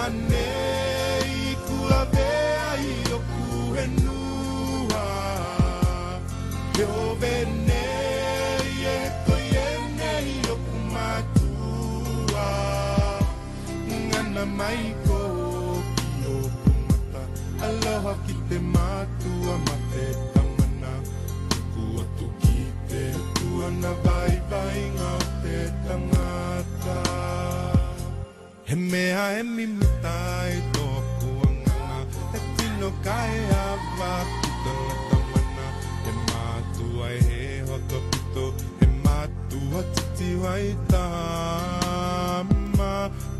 Nei kua vea I o kuhenua He o venei e koienei o kumatua Ngana mai ko ki o kumata Aloha ki te matua ma te tamana Kua tuki te tua na vai vai ngā te tangata He mea e mimitai tōku angana He tino kai awa putanga tamana He mātua e he hoto pito He mātua titi wai tāma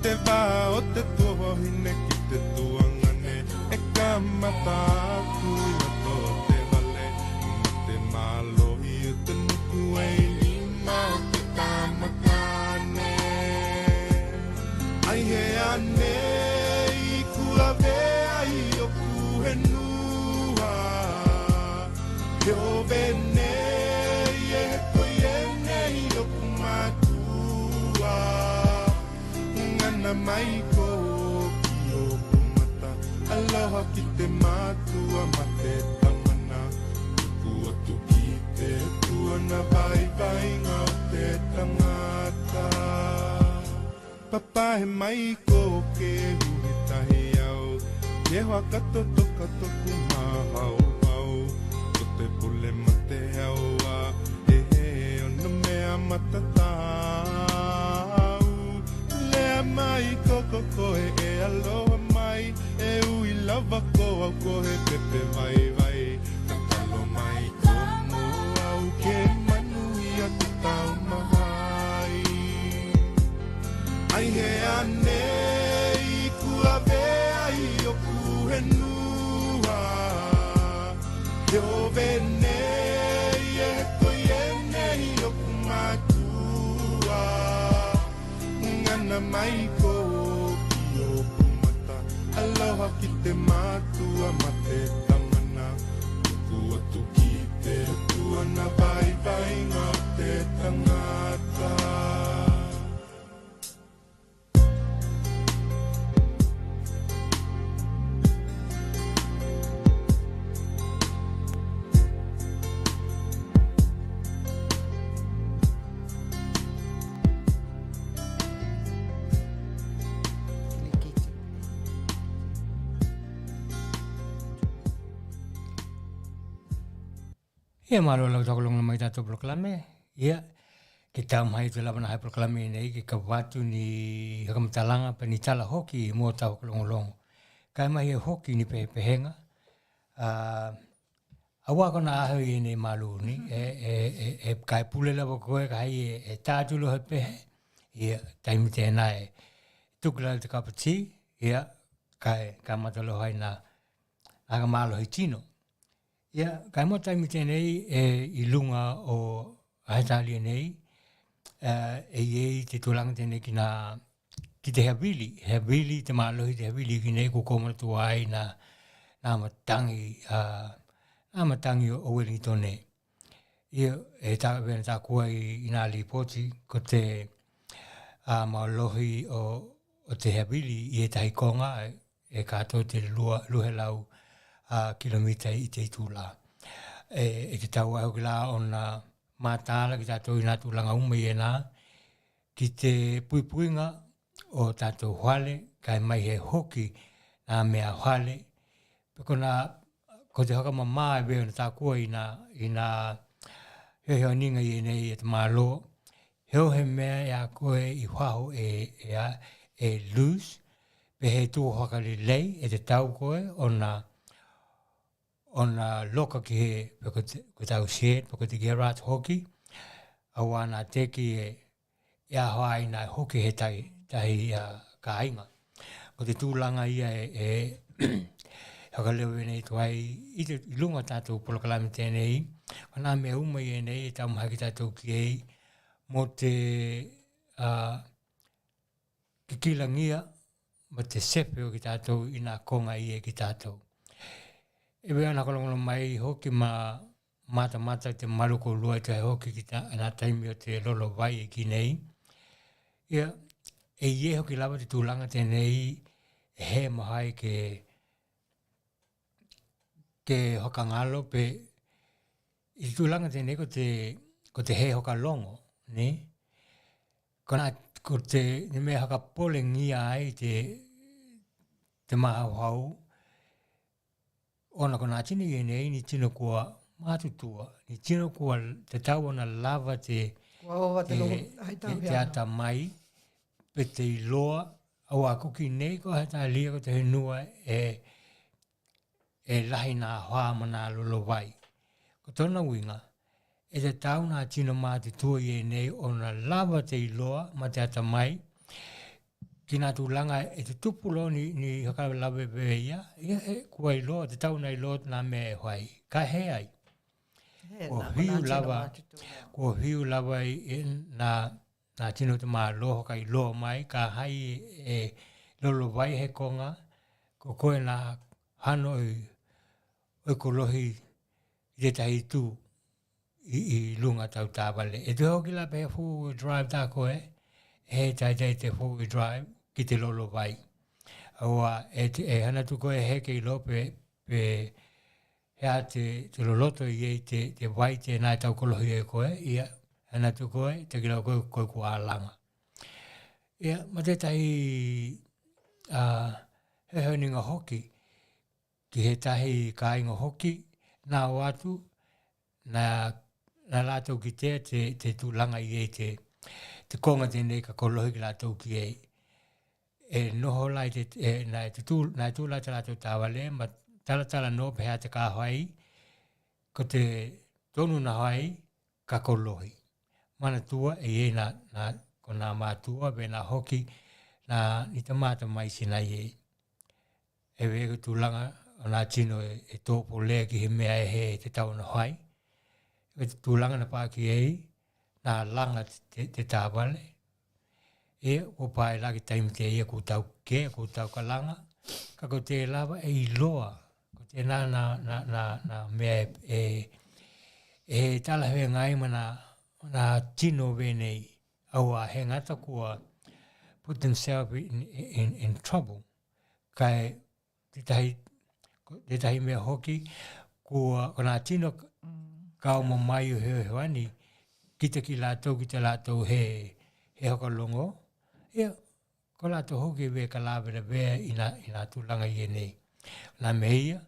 Te wā o te tua hine ki te tuangane E ka mata aku I ato te wale Ma te mālohi o te nuku e lima o te tamakane Ai he anei kua vea I o kuhenua He o venei e koienei o kumatua Ngana mai ko ki o kumata Aloha ki te matua ma te tamana Kua tuki te tua na vai vai ngā te tangata Papa he mai ko ke hui tahi au Ke hoa kato toka toku mahau au Ko te pule ma te aua He he ono mea matatau Lea mai koko koe e aloha mai E ui lava ko au koe pepe vai vai Katalo mai ko mo au ke manu I atu tau mahai Ai he anei kua vea I o kuhenua He o venei e koienei o kumatua Ngana mai ko ki o kumata Aloha ki te matua ma te tamana Kua tuki te tua na vai vai ngā te tangata Ia malo lau takolonga mai tātou proklame. Ia, ke tau mai te lawana hai proklame nei, ke kawatu ni hakamatalanga pa ni tala hoki mō tau kolongolongo. Kai mai e hoki ni pehenga. Awa kona aho I nei malu ni, e kai pule lawa koe kai e tātulo he pehe. Ia, taimi tēnā e tukula te kapati, ia, kai matalo hai na aga malo hi tino. Ia, kai mo taimi tenei I lunga o Ahetali nei, te tulang tenei ki te heavili, te malo hi te heavili ki nei, ko koma tu ai na matangi o Wellington nei. Ia, ta vena ta kua I nga lipoti, ko te maolohi o te heavili I tahi konga, kato te luhe lau kilomita I te itula. Te tau au ki la o na mātāla ki tātou I nā tūlanga uma I nā, ki te puipuinga o tātou hwale, kai mai he hoki nā mea hwale. Peko ko te haka mamā e veo na tā kua I nā heo ninga I nei te mālo, heo he mea e a koe I whaho e lose, pe he tū haka li lei, te tau koe o na loka ki he, ko tau shed, ko te garage hoki, awa nā teki e ahoa I nā hoki he tahi ka ainga. Ko te tūlanga ia haka leo nei tuai, I te lunga tātou polokalami tēnei, ko nā mea uma I nei, tau maha ki tātou ki ei, mo te kikilangia, mo te sepe o ki tātou I nā konga I ki tātou. E wea nā kolongono mai hoki mata te maruko lua te hoki ki nā taimi o te lolo vai ki nei. Ia, ie hoki lawa te tūlanga tēnei he mahai ke hoka ngalo pe I tūlanga tēnei ko te he hoka longo, ne? Ko te mea haka pole ngia ai te maha hau, ona ko nā tino I nei, ni tino kua mātutua, ni tino kua te tau ona lava te ata mai, pe te iloa, au a kuki nei ko hata lia ko te henua lahi nā hoa ma nā lolo vai. Ko tona winga, te tau nā tino mātutua I nei, ona lava te iloa ma te ata mai, ki nā tūlanga te tupulo ni haka lawe peia, kua iloa, te tau nā iloa nā mea hoai. Ka he ai. Kua hiu lawa I nā tino te mā loho ka iloa mai, ka hai lolo vai he konga, ko koe nā hano o kolohi I te tahi tū I lunga tau tāwale. E te hoki la pe he four-wheel drive tā koe, he tai te four-wheel drive, ki te lolo vai. Aua, hana tu koe he ke ilo pe hea te loloto I te vai te nai tau kolohi e koe, ia, hana tu koe, te kila koe kua alanga. Ia, ma te tahi he honinga hoki, ki he tahi ka inga hoki, nā watu, nā lātou ki te tūlanga I te konga tēnei ka kolohi ki lātou ki e noho lai nai tūlai te lātou tāwale, ma tala no pe hea te ka hoi, ko te tonu na hoi ka kolohi. Mana tua ko nā mātua, be nā hoki, ni ta māta mai sina I e wego tūlanga, o nā tino e tōpo lea ki he mea he te tau na hoi, e te tūlanga na pāki nā langa te tāwale, o pai laki taimi te ia ko tau ka langa, ka ko te lava iloa, ko te nā mea tala hea ngai nā tino venei, aua he ngata kua put themselves in trouble, kai te tahi mea hoki, ko nā tino kao mamai o hewani, ki te lātou he hoka longo, ko lātou hoki we ka lāwera wea I nā tūlanga I nei. Nā meia,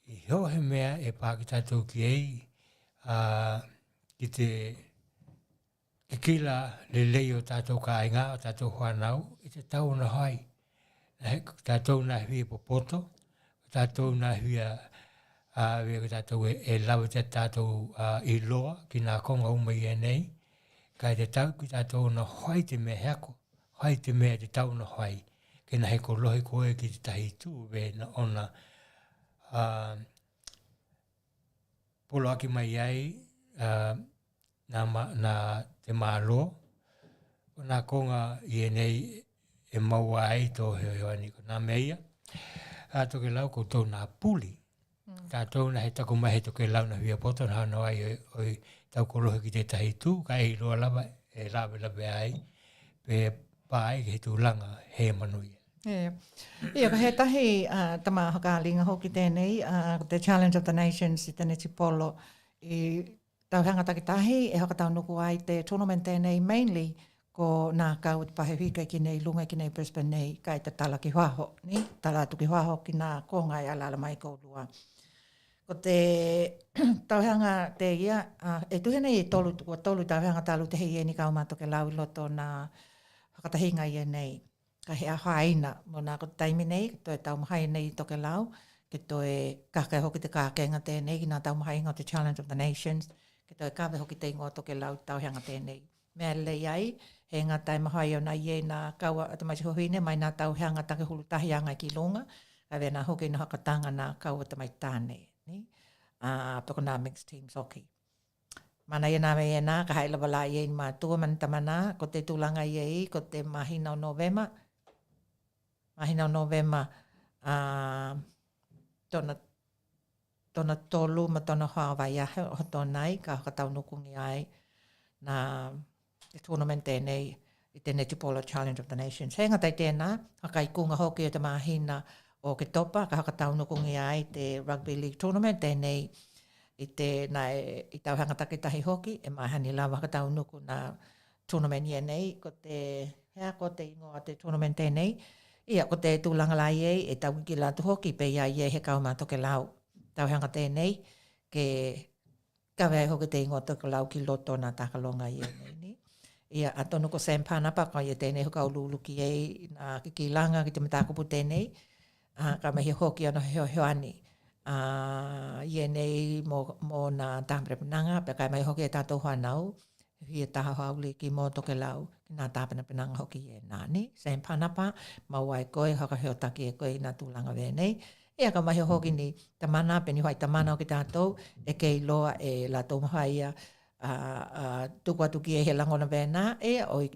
I hoa he mea e pāki tātou ki ei, ki te kila le lei o tātou ka ainga, o tātou whanau, I te tau na hai. Tātou na hui popoto, tātou na hui wea tātou e lawa te tātou I loa, ki nā konga uma I nei, kai te tau ki tātou na hoi te mea heako, hoi te mea te tau na hoi, kena he ko lohe koe ki te tahi tū, na ona polo aki mai ai na te mālo, o nā konga i nei e maua ai tō heoani ko nā meia. Tokelau ko tō nā puli. Tātou na he tako mai he tokelau na hia poto na hana ai oi tau kolohe ki te tahi tū, ka e roa lava e lawe ai, pe pāi he tūlanga he manuia. Ia, ka he tahi tama hakalinga hoki tēnei, the Challenge of the Nations i tēnei tipolo i tauhanga takitahi e hakatau nuku ai te tournament tēnei mainly ko nā kau te Pasifika ki nei lunga ki nei Brisbane nei kai te tala ki waho, ni? Tala tu ki waho ki nā konga i alala mai koulua. Ko te tauhanga te ia, e tuhene i tolu tauhanga talu te hei e ni kauma tokelau i loto nā hakatahinga i nei. Ka he ahaina mo nā ko taimi nei, toi tau mahai nei tokelau, ke toi kakai hoki te kākenga tēnei, ki nā tau mahai ngā te Challenge of the Nations, ke toi kawe hoki te ingoa tokelau tauhanga tēnei. Mea lei ai, he ngā tai mahai o nā ie nā kaua atamai hohine, mai nā tauhanga take hulu tahi anga ki lunga, ka wena hoki no hakatanga nā kaua atamai tāne, ni? Pako nā mixed teams hoki. Mana ia nā mea nā, ka haila wala ie ni mātua mani tamana, ko te tūlanga ie ko te mahina o Novema, tona tolu ma tona Hawaii ahe o tonai ka hakatau nukungi ai na te tournament tēnei i tēnei Tupolo Challenge of the Nations. He ngatai tēnā, hakai kunga hoki o te mahina o ke topa, ka hakatau nukungi ai te Rugby League Tournament tēnei i tau hangatake tahi hoki, e mahani lawa hakatau nuku na tournament ienei, ko te ingoa te tournament tēnei, ia ko te tūlanga lai e tau ki lātu hoki pe ia he kauma tokelau. Tau hanga tēnei ke kawe ai hoki te ingoa tokelau ki loto nā takalonga ienei. Ia atonu ko Sam Panapa ko ia tēnei hoka ululu ki ei nā ki langa ki te matakupu tēnei. Ka mahi hoki ano heoani. Ienei mō nā tāpere pinanga pe kai mai hoki e tātou whanau. Hia taha hauli ki mō tokelau ki nā tāpena pinanga hoki e nāni. Sam Panapa, mauai koe, haka heo taki e koe i nā tūlanga vēnei. Ea ka mahi hoki ni tamana, peni hoai tamana o ki tātou, e kei loa e la tō mahaia tuku atuki e he langona vēnā, ea oi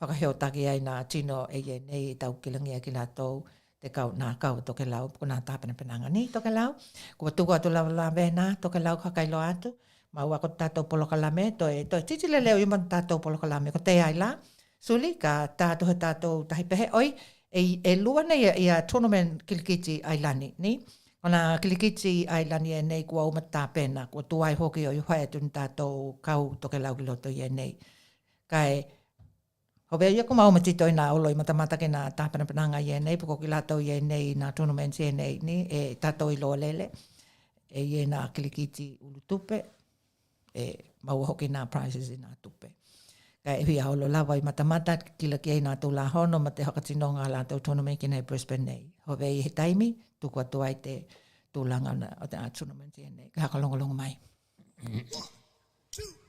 haka heo taki ai nā tino e nei i tau kilangi e ki tātou te nā kau tokelau, ko nā tāpena pinanga ni tokelau. Kua tuku atu la vēnā, tokelau kakai loa atu. Maua ko tātou polokalame, toi titile leo i man tātou polokalame, ko te aila, suli ka tātou he tātou tahipehe, oi, e lua nei ia tournament kilikiti ailani, ni? Ona kilikiti ailani e nei kua umata pena, kua tuai hoki o ihoa e tuni tātou kau tokelau ki loto i e nei. Kai, hove ia kuma umatito i nā olo i matamata ki nā tāpena penanga i e nei, puko ki lato i e nei nā tournaments i e nei, ni? E tātou i loa lele, e i e nā kilikiti ulutupe, e maua hoki nā prizes i nā tupe. Ka e hui aolo lawa i matamata, kila ki ei nā tūla hono, ma te hakatinonga la tau tournament ki nei Brisbane nei. Hove i he taimi, tuku atu ai te tūlanga o te tournament i nei. Ka haka longolongo mai. 1, 2, 3.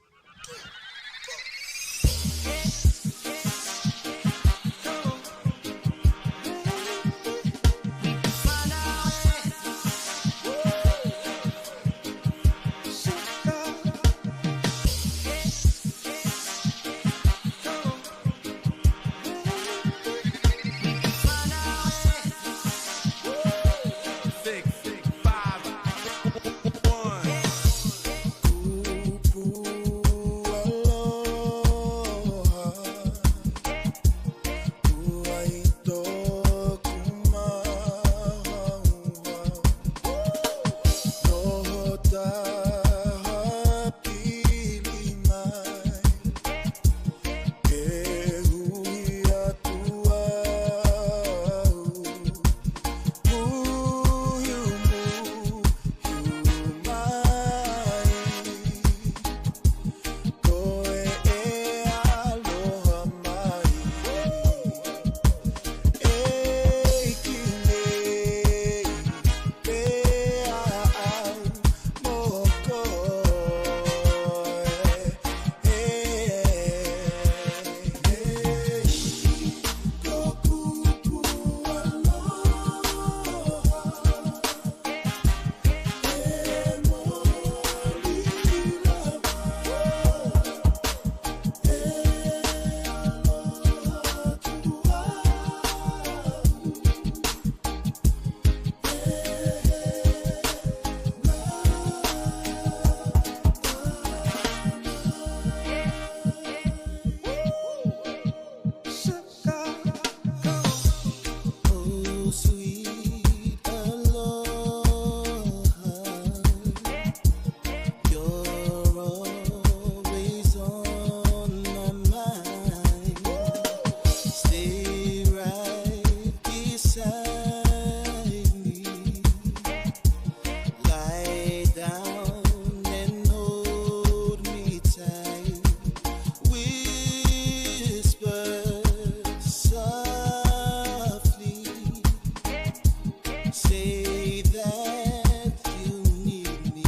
say that you need me.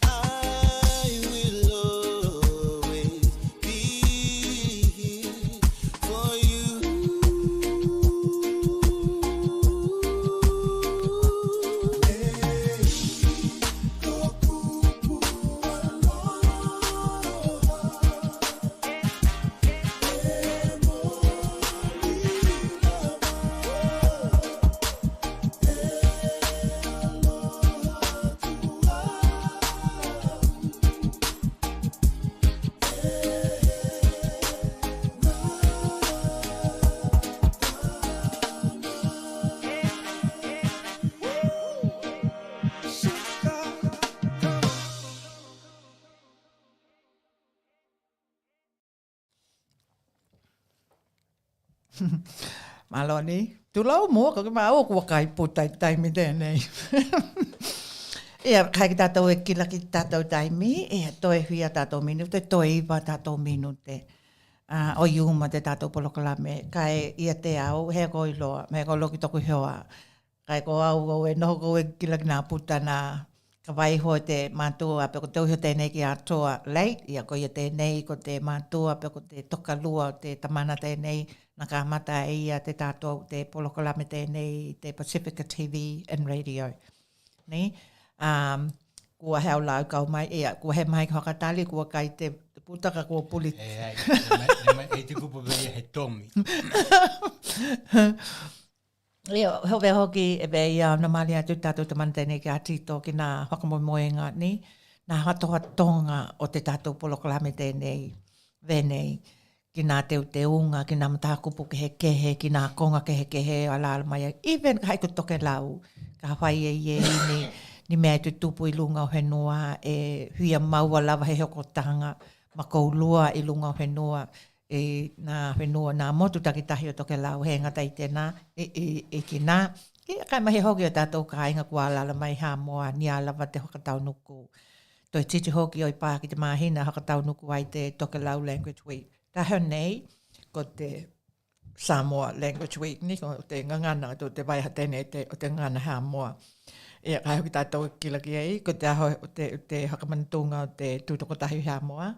I will always be here for you. Maloni, tulau mua ka mau ko kai putai tai mi nei. Ia kai tato e kila ki tato tai mi, ia toi hia tato minute, toi va tato minute. O yuma te tato polokalame, kai ia te au he ko iloa, me ko loki toku hoa. Kai ko au e no ko e kila na putana. Ka vai ho te matua pe ko tau ho te nei ki atoa late, ia ko ia te nei ko te matua pe ko te tokalua te tamana te nei. Na ka mata e ia te tātou te polokalame tēnei te Pasifika TV and Radio. Ni? Kua heo lau kau mai, ia, kua he mai whakatali, kua kai te putaka kua puli. E te kupu vei he tomi. Ia, hove hoki e vei na mali atu tātou te mana tēnei ki atito ki nā whakamoimoenga ni, nā hatoa tonga o te tātou polokalame tēnei venei. Ki nā te unga, ki nā matakupu ke he kehe, ki nā konga ke he kehe, ala mai. Even ka haiku tokelau, ka whai e ie ni mea tu tupu i lunga o whenua, e huia maua lava he hokotanga, ma koulua i lunga o whenua, e nā whenua, nā motu takitahi o tokelau, he ngata i tēnā, ki nā. Ki kai mahi hoki o tātou ka inga kua ala mai ha moa, ni alawa te hokatau nuku. Toi titi hoki o i pā ki te mahina, hokatau nuku ai te Tokelau Language Week. Tā hau nei, ko te Samoa Language Week, ni ko te ngangana, to te waiha tēnei o te ngana hā moa. Ia kai hoki tātou kila ki ei, ko te aho o te hakamantunga o te tūtokotahi hā moa.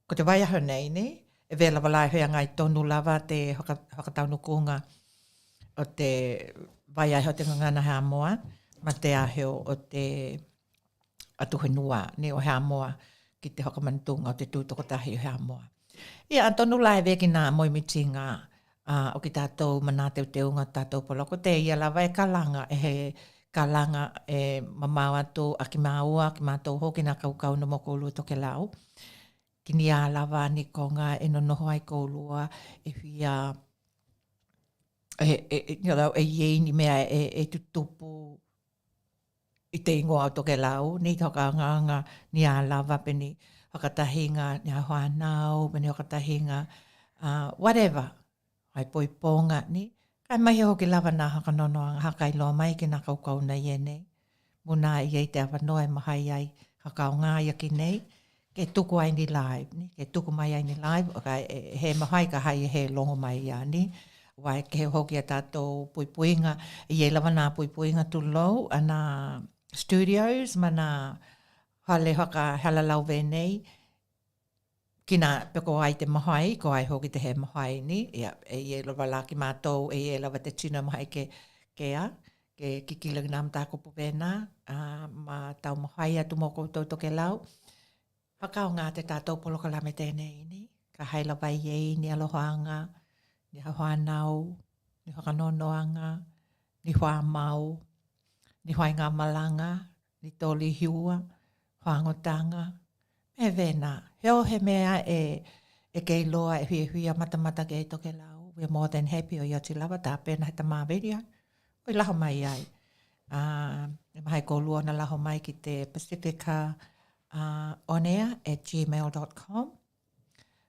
Ko te waiha nei ni, e vela walai hea ngai tonu lava te hakataunukunga o te waiha o te ngangana hā moa, ma te aheo o te atuhenua ni o hā moa ki te hakamantunga o te tūtokotahi hā moa. Ia, tonu lai veki nā moimitinga o ki tātou mana te unga tātou poloko. Te ia lawa e kalanga, he kalanga e mamau atu a ki maua, ki mātou hoki nā kaukau no moko ulua tokelau. Ki ni a lawa ni konga e no noho ai koulua, e whia e iei ni mea e tutupu i te ingoa o tokelau, ni toka nganga ni a lawa peni. Whakatahinga, ni a whanau, meni whakatahinga, whatever. Ai poiponga ni. Kai mahi hoki lava nā hakanonoanga, hakai loa mai ki nā kaukau nei e nei. Muna i ei te awanoa e mahai ai, hakau ngā ki nei. Ke tuku ai ni live, ni. Ke tuku mai ai ni live, okay, he mahai ka hai he longo mai ia ni. Wai ke hoki a tātou puipuinga, i ei lava nā puipuinga tu lou, a nā studios, ma nā hale haka halalau venei, ki nā peko ai te mahai, ko ai hoki te he mahai ni, ia, e lawa la ki mātou, e lawa te tina mahai ke a, ke kikila ki nā mtakupu vena, ma tau mahai atu moko tau tokelau. Hakao ngā te tātou polokalame tēnei ni, ka hai lawa iei, ni alohaanga, ni hawhanau, ni hakanonoanga, ni whamau, ni whainga malanga, ni toli hiua, whangotanga, me vena. Heo he mea e kei loa e hui mata ke tokelau. We're more than happy o iati lawa tā pēna he tamā veria. Oi laho mai ai. E mahai ko lua na laho mai ki te Pasifika onair@gmail.com.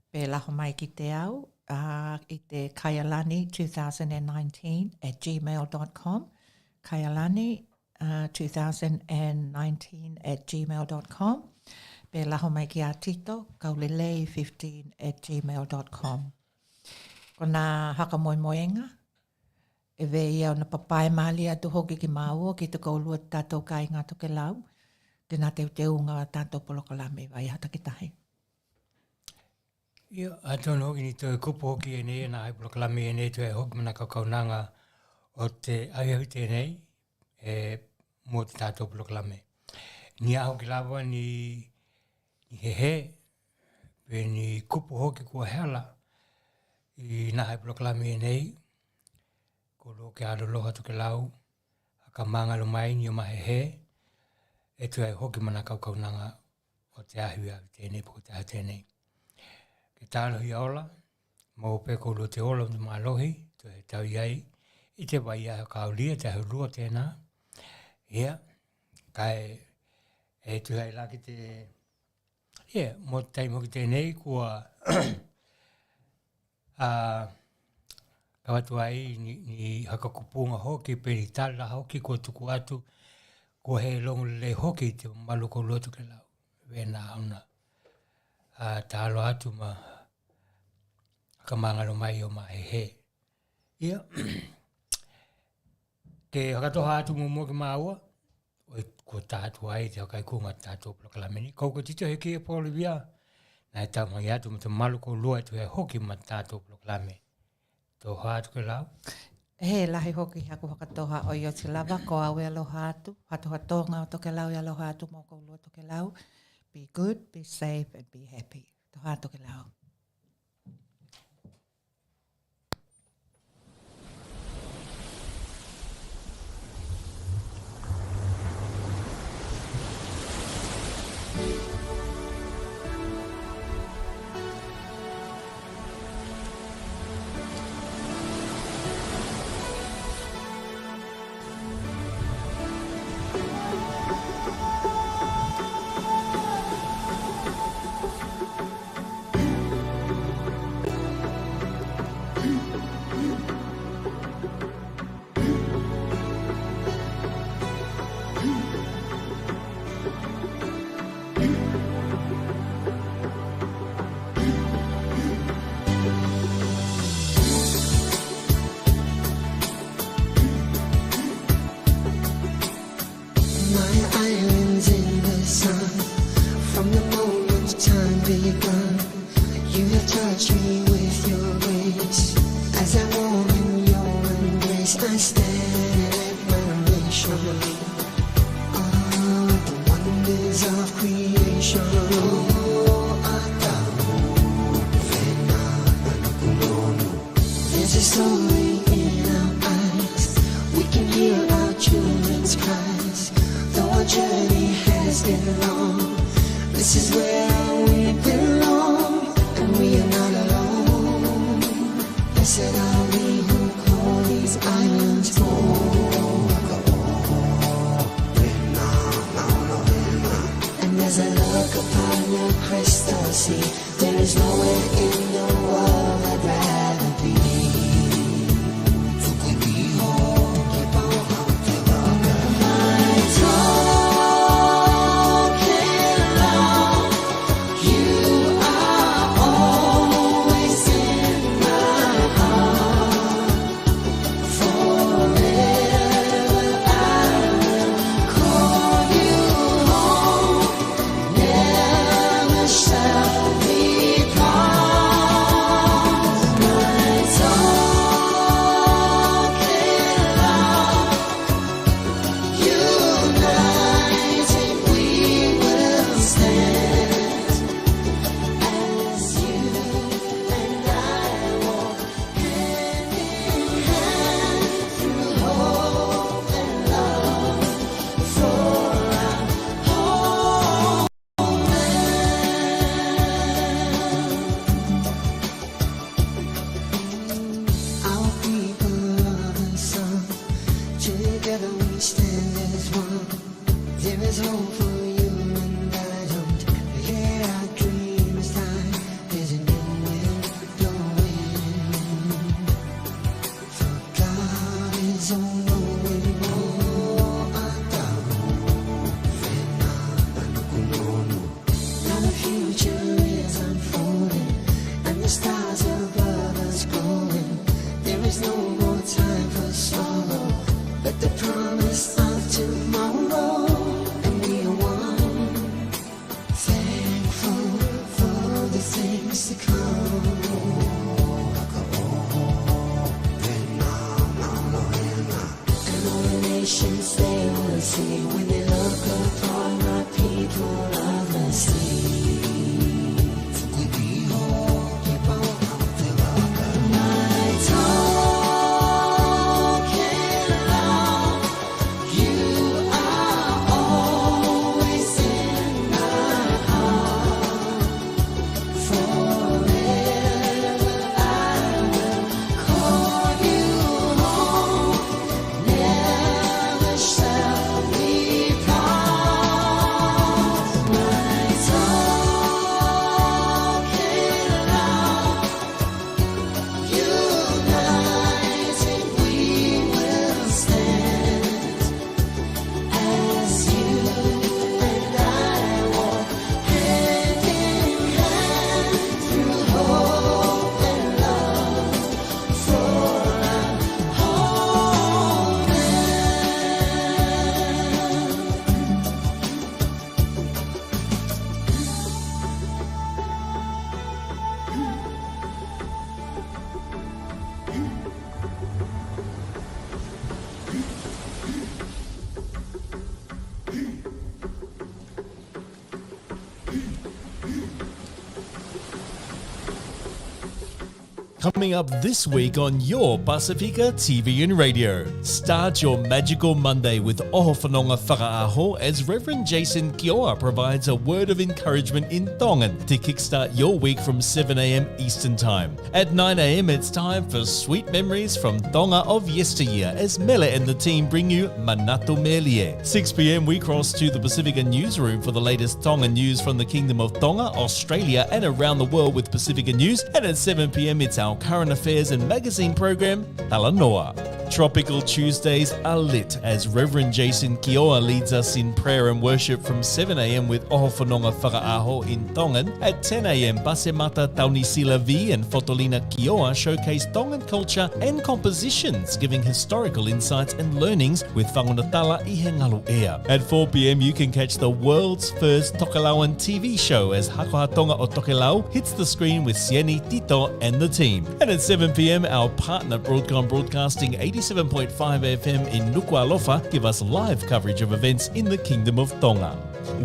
Pe laho mai ki te au i te Kaialani 2019@gmail.com. Kaialani 2019@gmail.com. Pe laho mai ki a tito, kaulelei15@gmail.com. Ko nā haka moenga, e ve ia ona papai mali atu hoki ki maua ki te kaulua tātou kai ngā tokelau. Tēnā te unga tātou polokalame vai hata ki tahi. Ia, atonu hoki ni toi kupu hoki e nei, nā hai polokalame e nei, toi hoki mana kaunanga o te aiawi tēnei, mō te tātou polokalame. Ni a hoki lawa ni he, pe ni kupu hoki kua heala, i nā hai polokalame e nei, ko lo ke aloloha tokelau, ka manga lo mai ni o mahe e tu ai hoki mana kaunanga o te ahua tēnei, poko te ahua tēnei. Ke tālohi aola, mau pe ko lo te ola o te mālohi, tu he tau iai, i te vai a kaulia, te ahurua tēnā. Ia, kai e tu hai la ki te, ia, mo te taimo ki tēnei, kua kawatu ai ni hakakupunga hoki, peri tala hoki, kua tuku atu, kua he longo le hoki te maluko lotu ke lau. Vena auna tālo atu ma kamangalo mai o he. Ia, ke hakatoha atu mo ke maua, o kua tātu ai te hakai kunga tātou polokalameni. Kauko tito he kia Polivia, nai tau mai atu ma te maluko lua tu he hoki ma tātou polokalame. Tō hātu ke lau? He lahi hoki haku hakatoha o i te lava ko awe aloha atu. Hatohatonga o tokelau i aloha atu mō kaulua tokelau. Be good, be safe and be happy. Tō hā tokelau. Stars above us glowing. There is no more time for generations they will see when they look upon my people of the sea. My tokelau, you are always in my heart. Forever I will call you home. Never shall we part. My tokelau, united we will stand as you and I walk hand in hand through hope and love for our homeland. Coming up this week on your Pasifika TV and radio. Start your magical Monday with Oho Whanonga Whakaaho as Reverend Jason Kioa provides a word of encouragement in Tongan to kickstart your week from 7 a.m. Eastern Time. At 9 a.m. it's time for Sweet Memories from Tonga of Yesteryear as Mele and the team bring you Manato Melie. 6 p.m. we cross to the Pasifika newsroom for the latest Tongan news from the Kingdom of Tonga, Australia and around the world with Pasifika News. And at 7 p.m. it's our current affairs and magazine program, Talanoa. Tropical Tuesdays are lit as Reverend Jason Kioa leads us in prayer and worship from 7 a.m. with Oho Whanonga Whakaaho in Tongan. At 10 a.m, Pasemata Taunisila V and Fotolina Kioa showcase Tongan culture and compositions, giving historical insights and learnings with Whangonatala I Hengalu Ea. At 4 p.m, you can catch the world's first Tokelauan TV show as Hakohatonga o Tokelau hits the screen with Sieni, Tito and the team. And at 7 p.m, our partner Broadcom Broadcasting 87.5 FM in Nuku'alofa give us live coverage of events in the Kingdom of Tonga.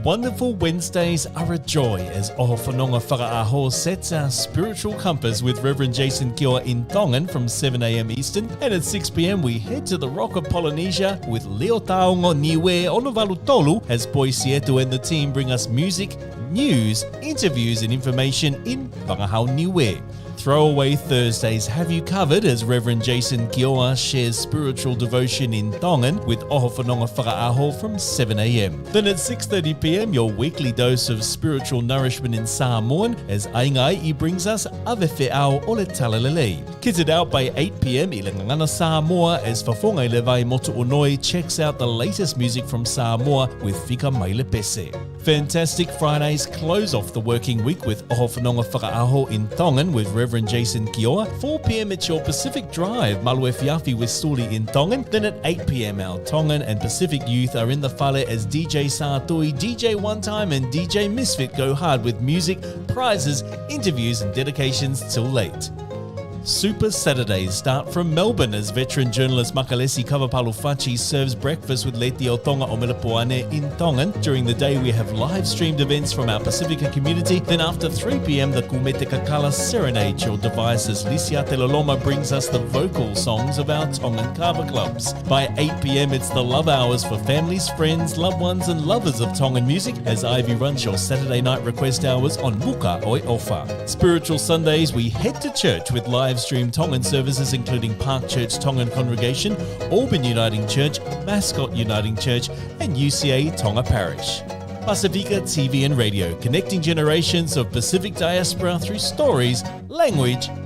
Wonderful Wednesdays are a joy as Oho Whanonga Whakaaho sets our spiritual compass with Reverend Jason Kioa in Tongan from 7 a.m. Eastern. And at 6 p.m. we head to the Rock of Polynesia with Leo Taongo Niwe Onovalu Tolu as Boy Sietu and the team bring us music, news, interviews and information in Whangahau Niwe. Throwaway Thursdays have you covered as Reverend Jason Kioa shares spiritual devotion in Tongan with Oho Whanonga Whakaaho from 7 a.m. Then at 6:30 p.m, your weekly dose of spiritual nourishment in Samoan as Aingai brings us Awewhe Ao Ole Talalele. Kitted out by 8 p.m, i Langangana Samoa as Fafongai Levai Motu Onoi checks out the latest music from Samoa with Fika Maile Pese. Fantastic Fridays close off the working week with Oho Whanonga Whakaaho in Tongan with Reverend Jason Kioa. 4 p.m. at your Pacific Drive, Malue Fiafi with Suli in Tongan. Then at 8 p.m. our Tongan and Pacific youth are in the whale as DJ Saatui, DJ One Time and DJ Misfit go hard with music, prizes, interviews and dedications till late. Super Saturdays start from Melbourne as veteran journalist Makalesi Kavapalufachi serves breakfast with Leti o Tonga o Melapuane in Tongan. During the day we have live streamed events from our Pasifika community. Then after 3 p.m. the Kumete Kakala Serenade Chill device as Lisia Teloloma brings us the vocal songs of our Tongan Kava clubs. By 8 p.m. it's the love hours for families, friends, loved ones and lovers of Tongan music as Ivy runs your Saturday night request hours on Muka Oi Ofa. Spiritual Sundays we head to church with live stream Tongan services including Park Church Tongan Congregation, Auburn Uniting Church, Mascot Uniting Church and UCA Tonga Parish. Pasifika TV and radio, connecting generations of Pacific diaspora through stories, language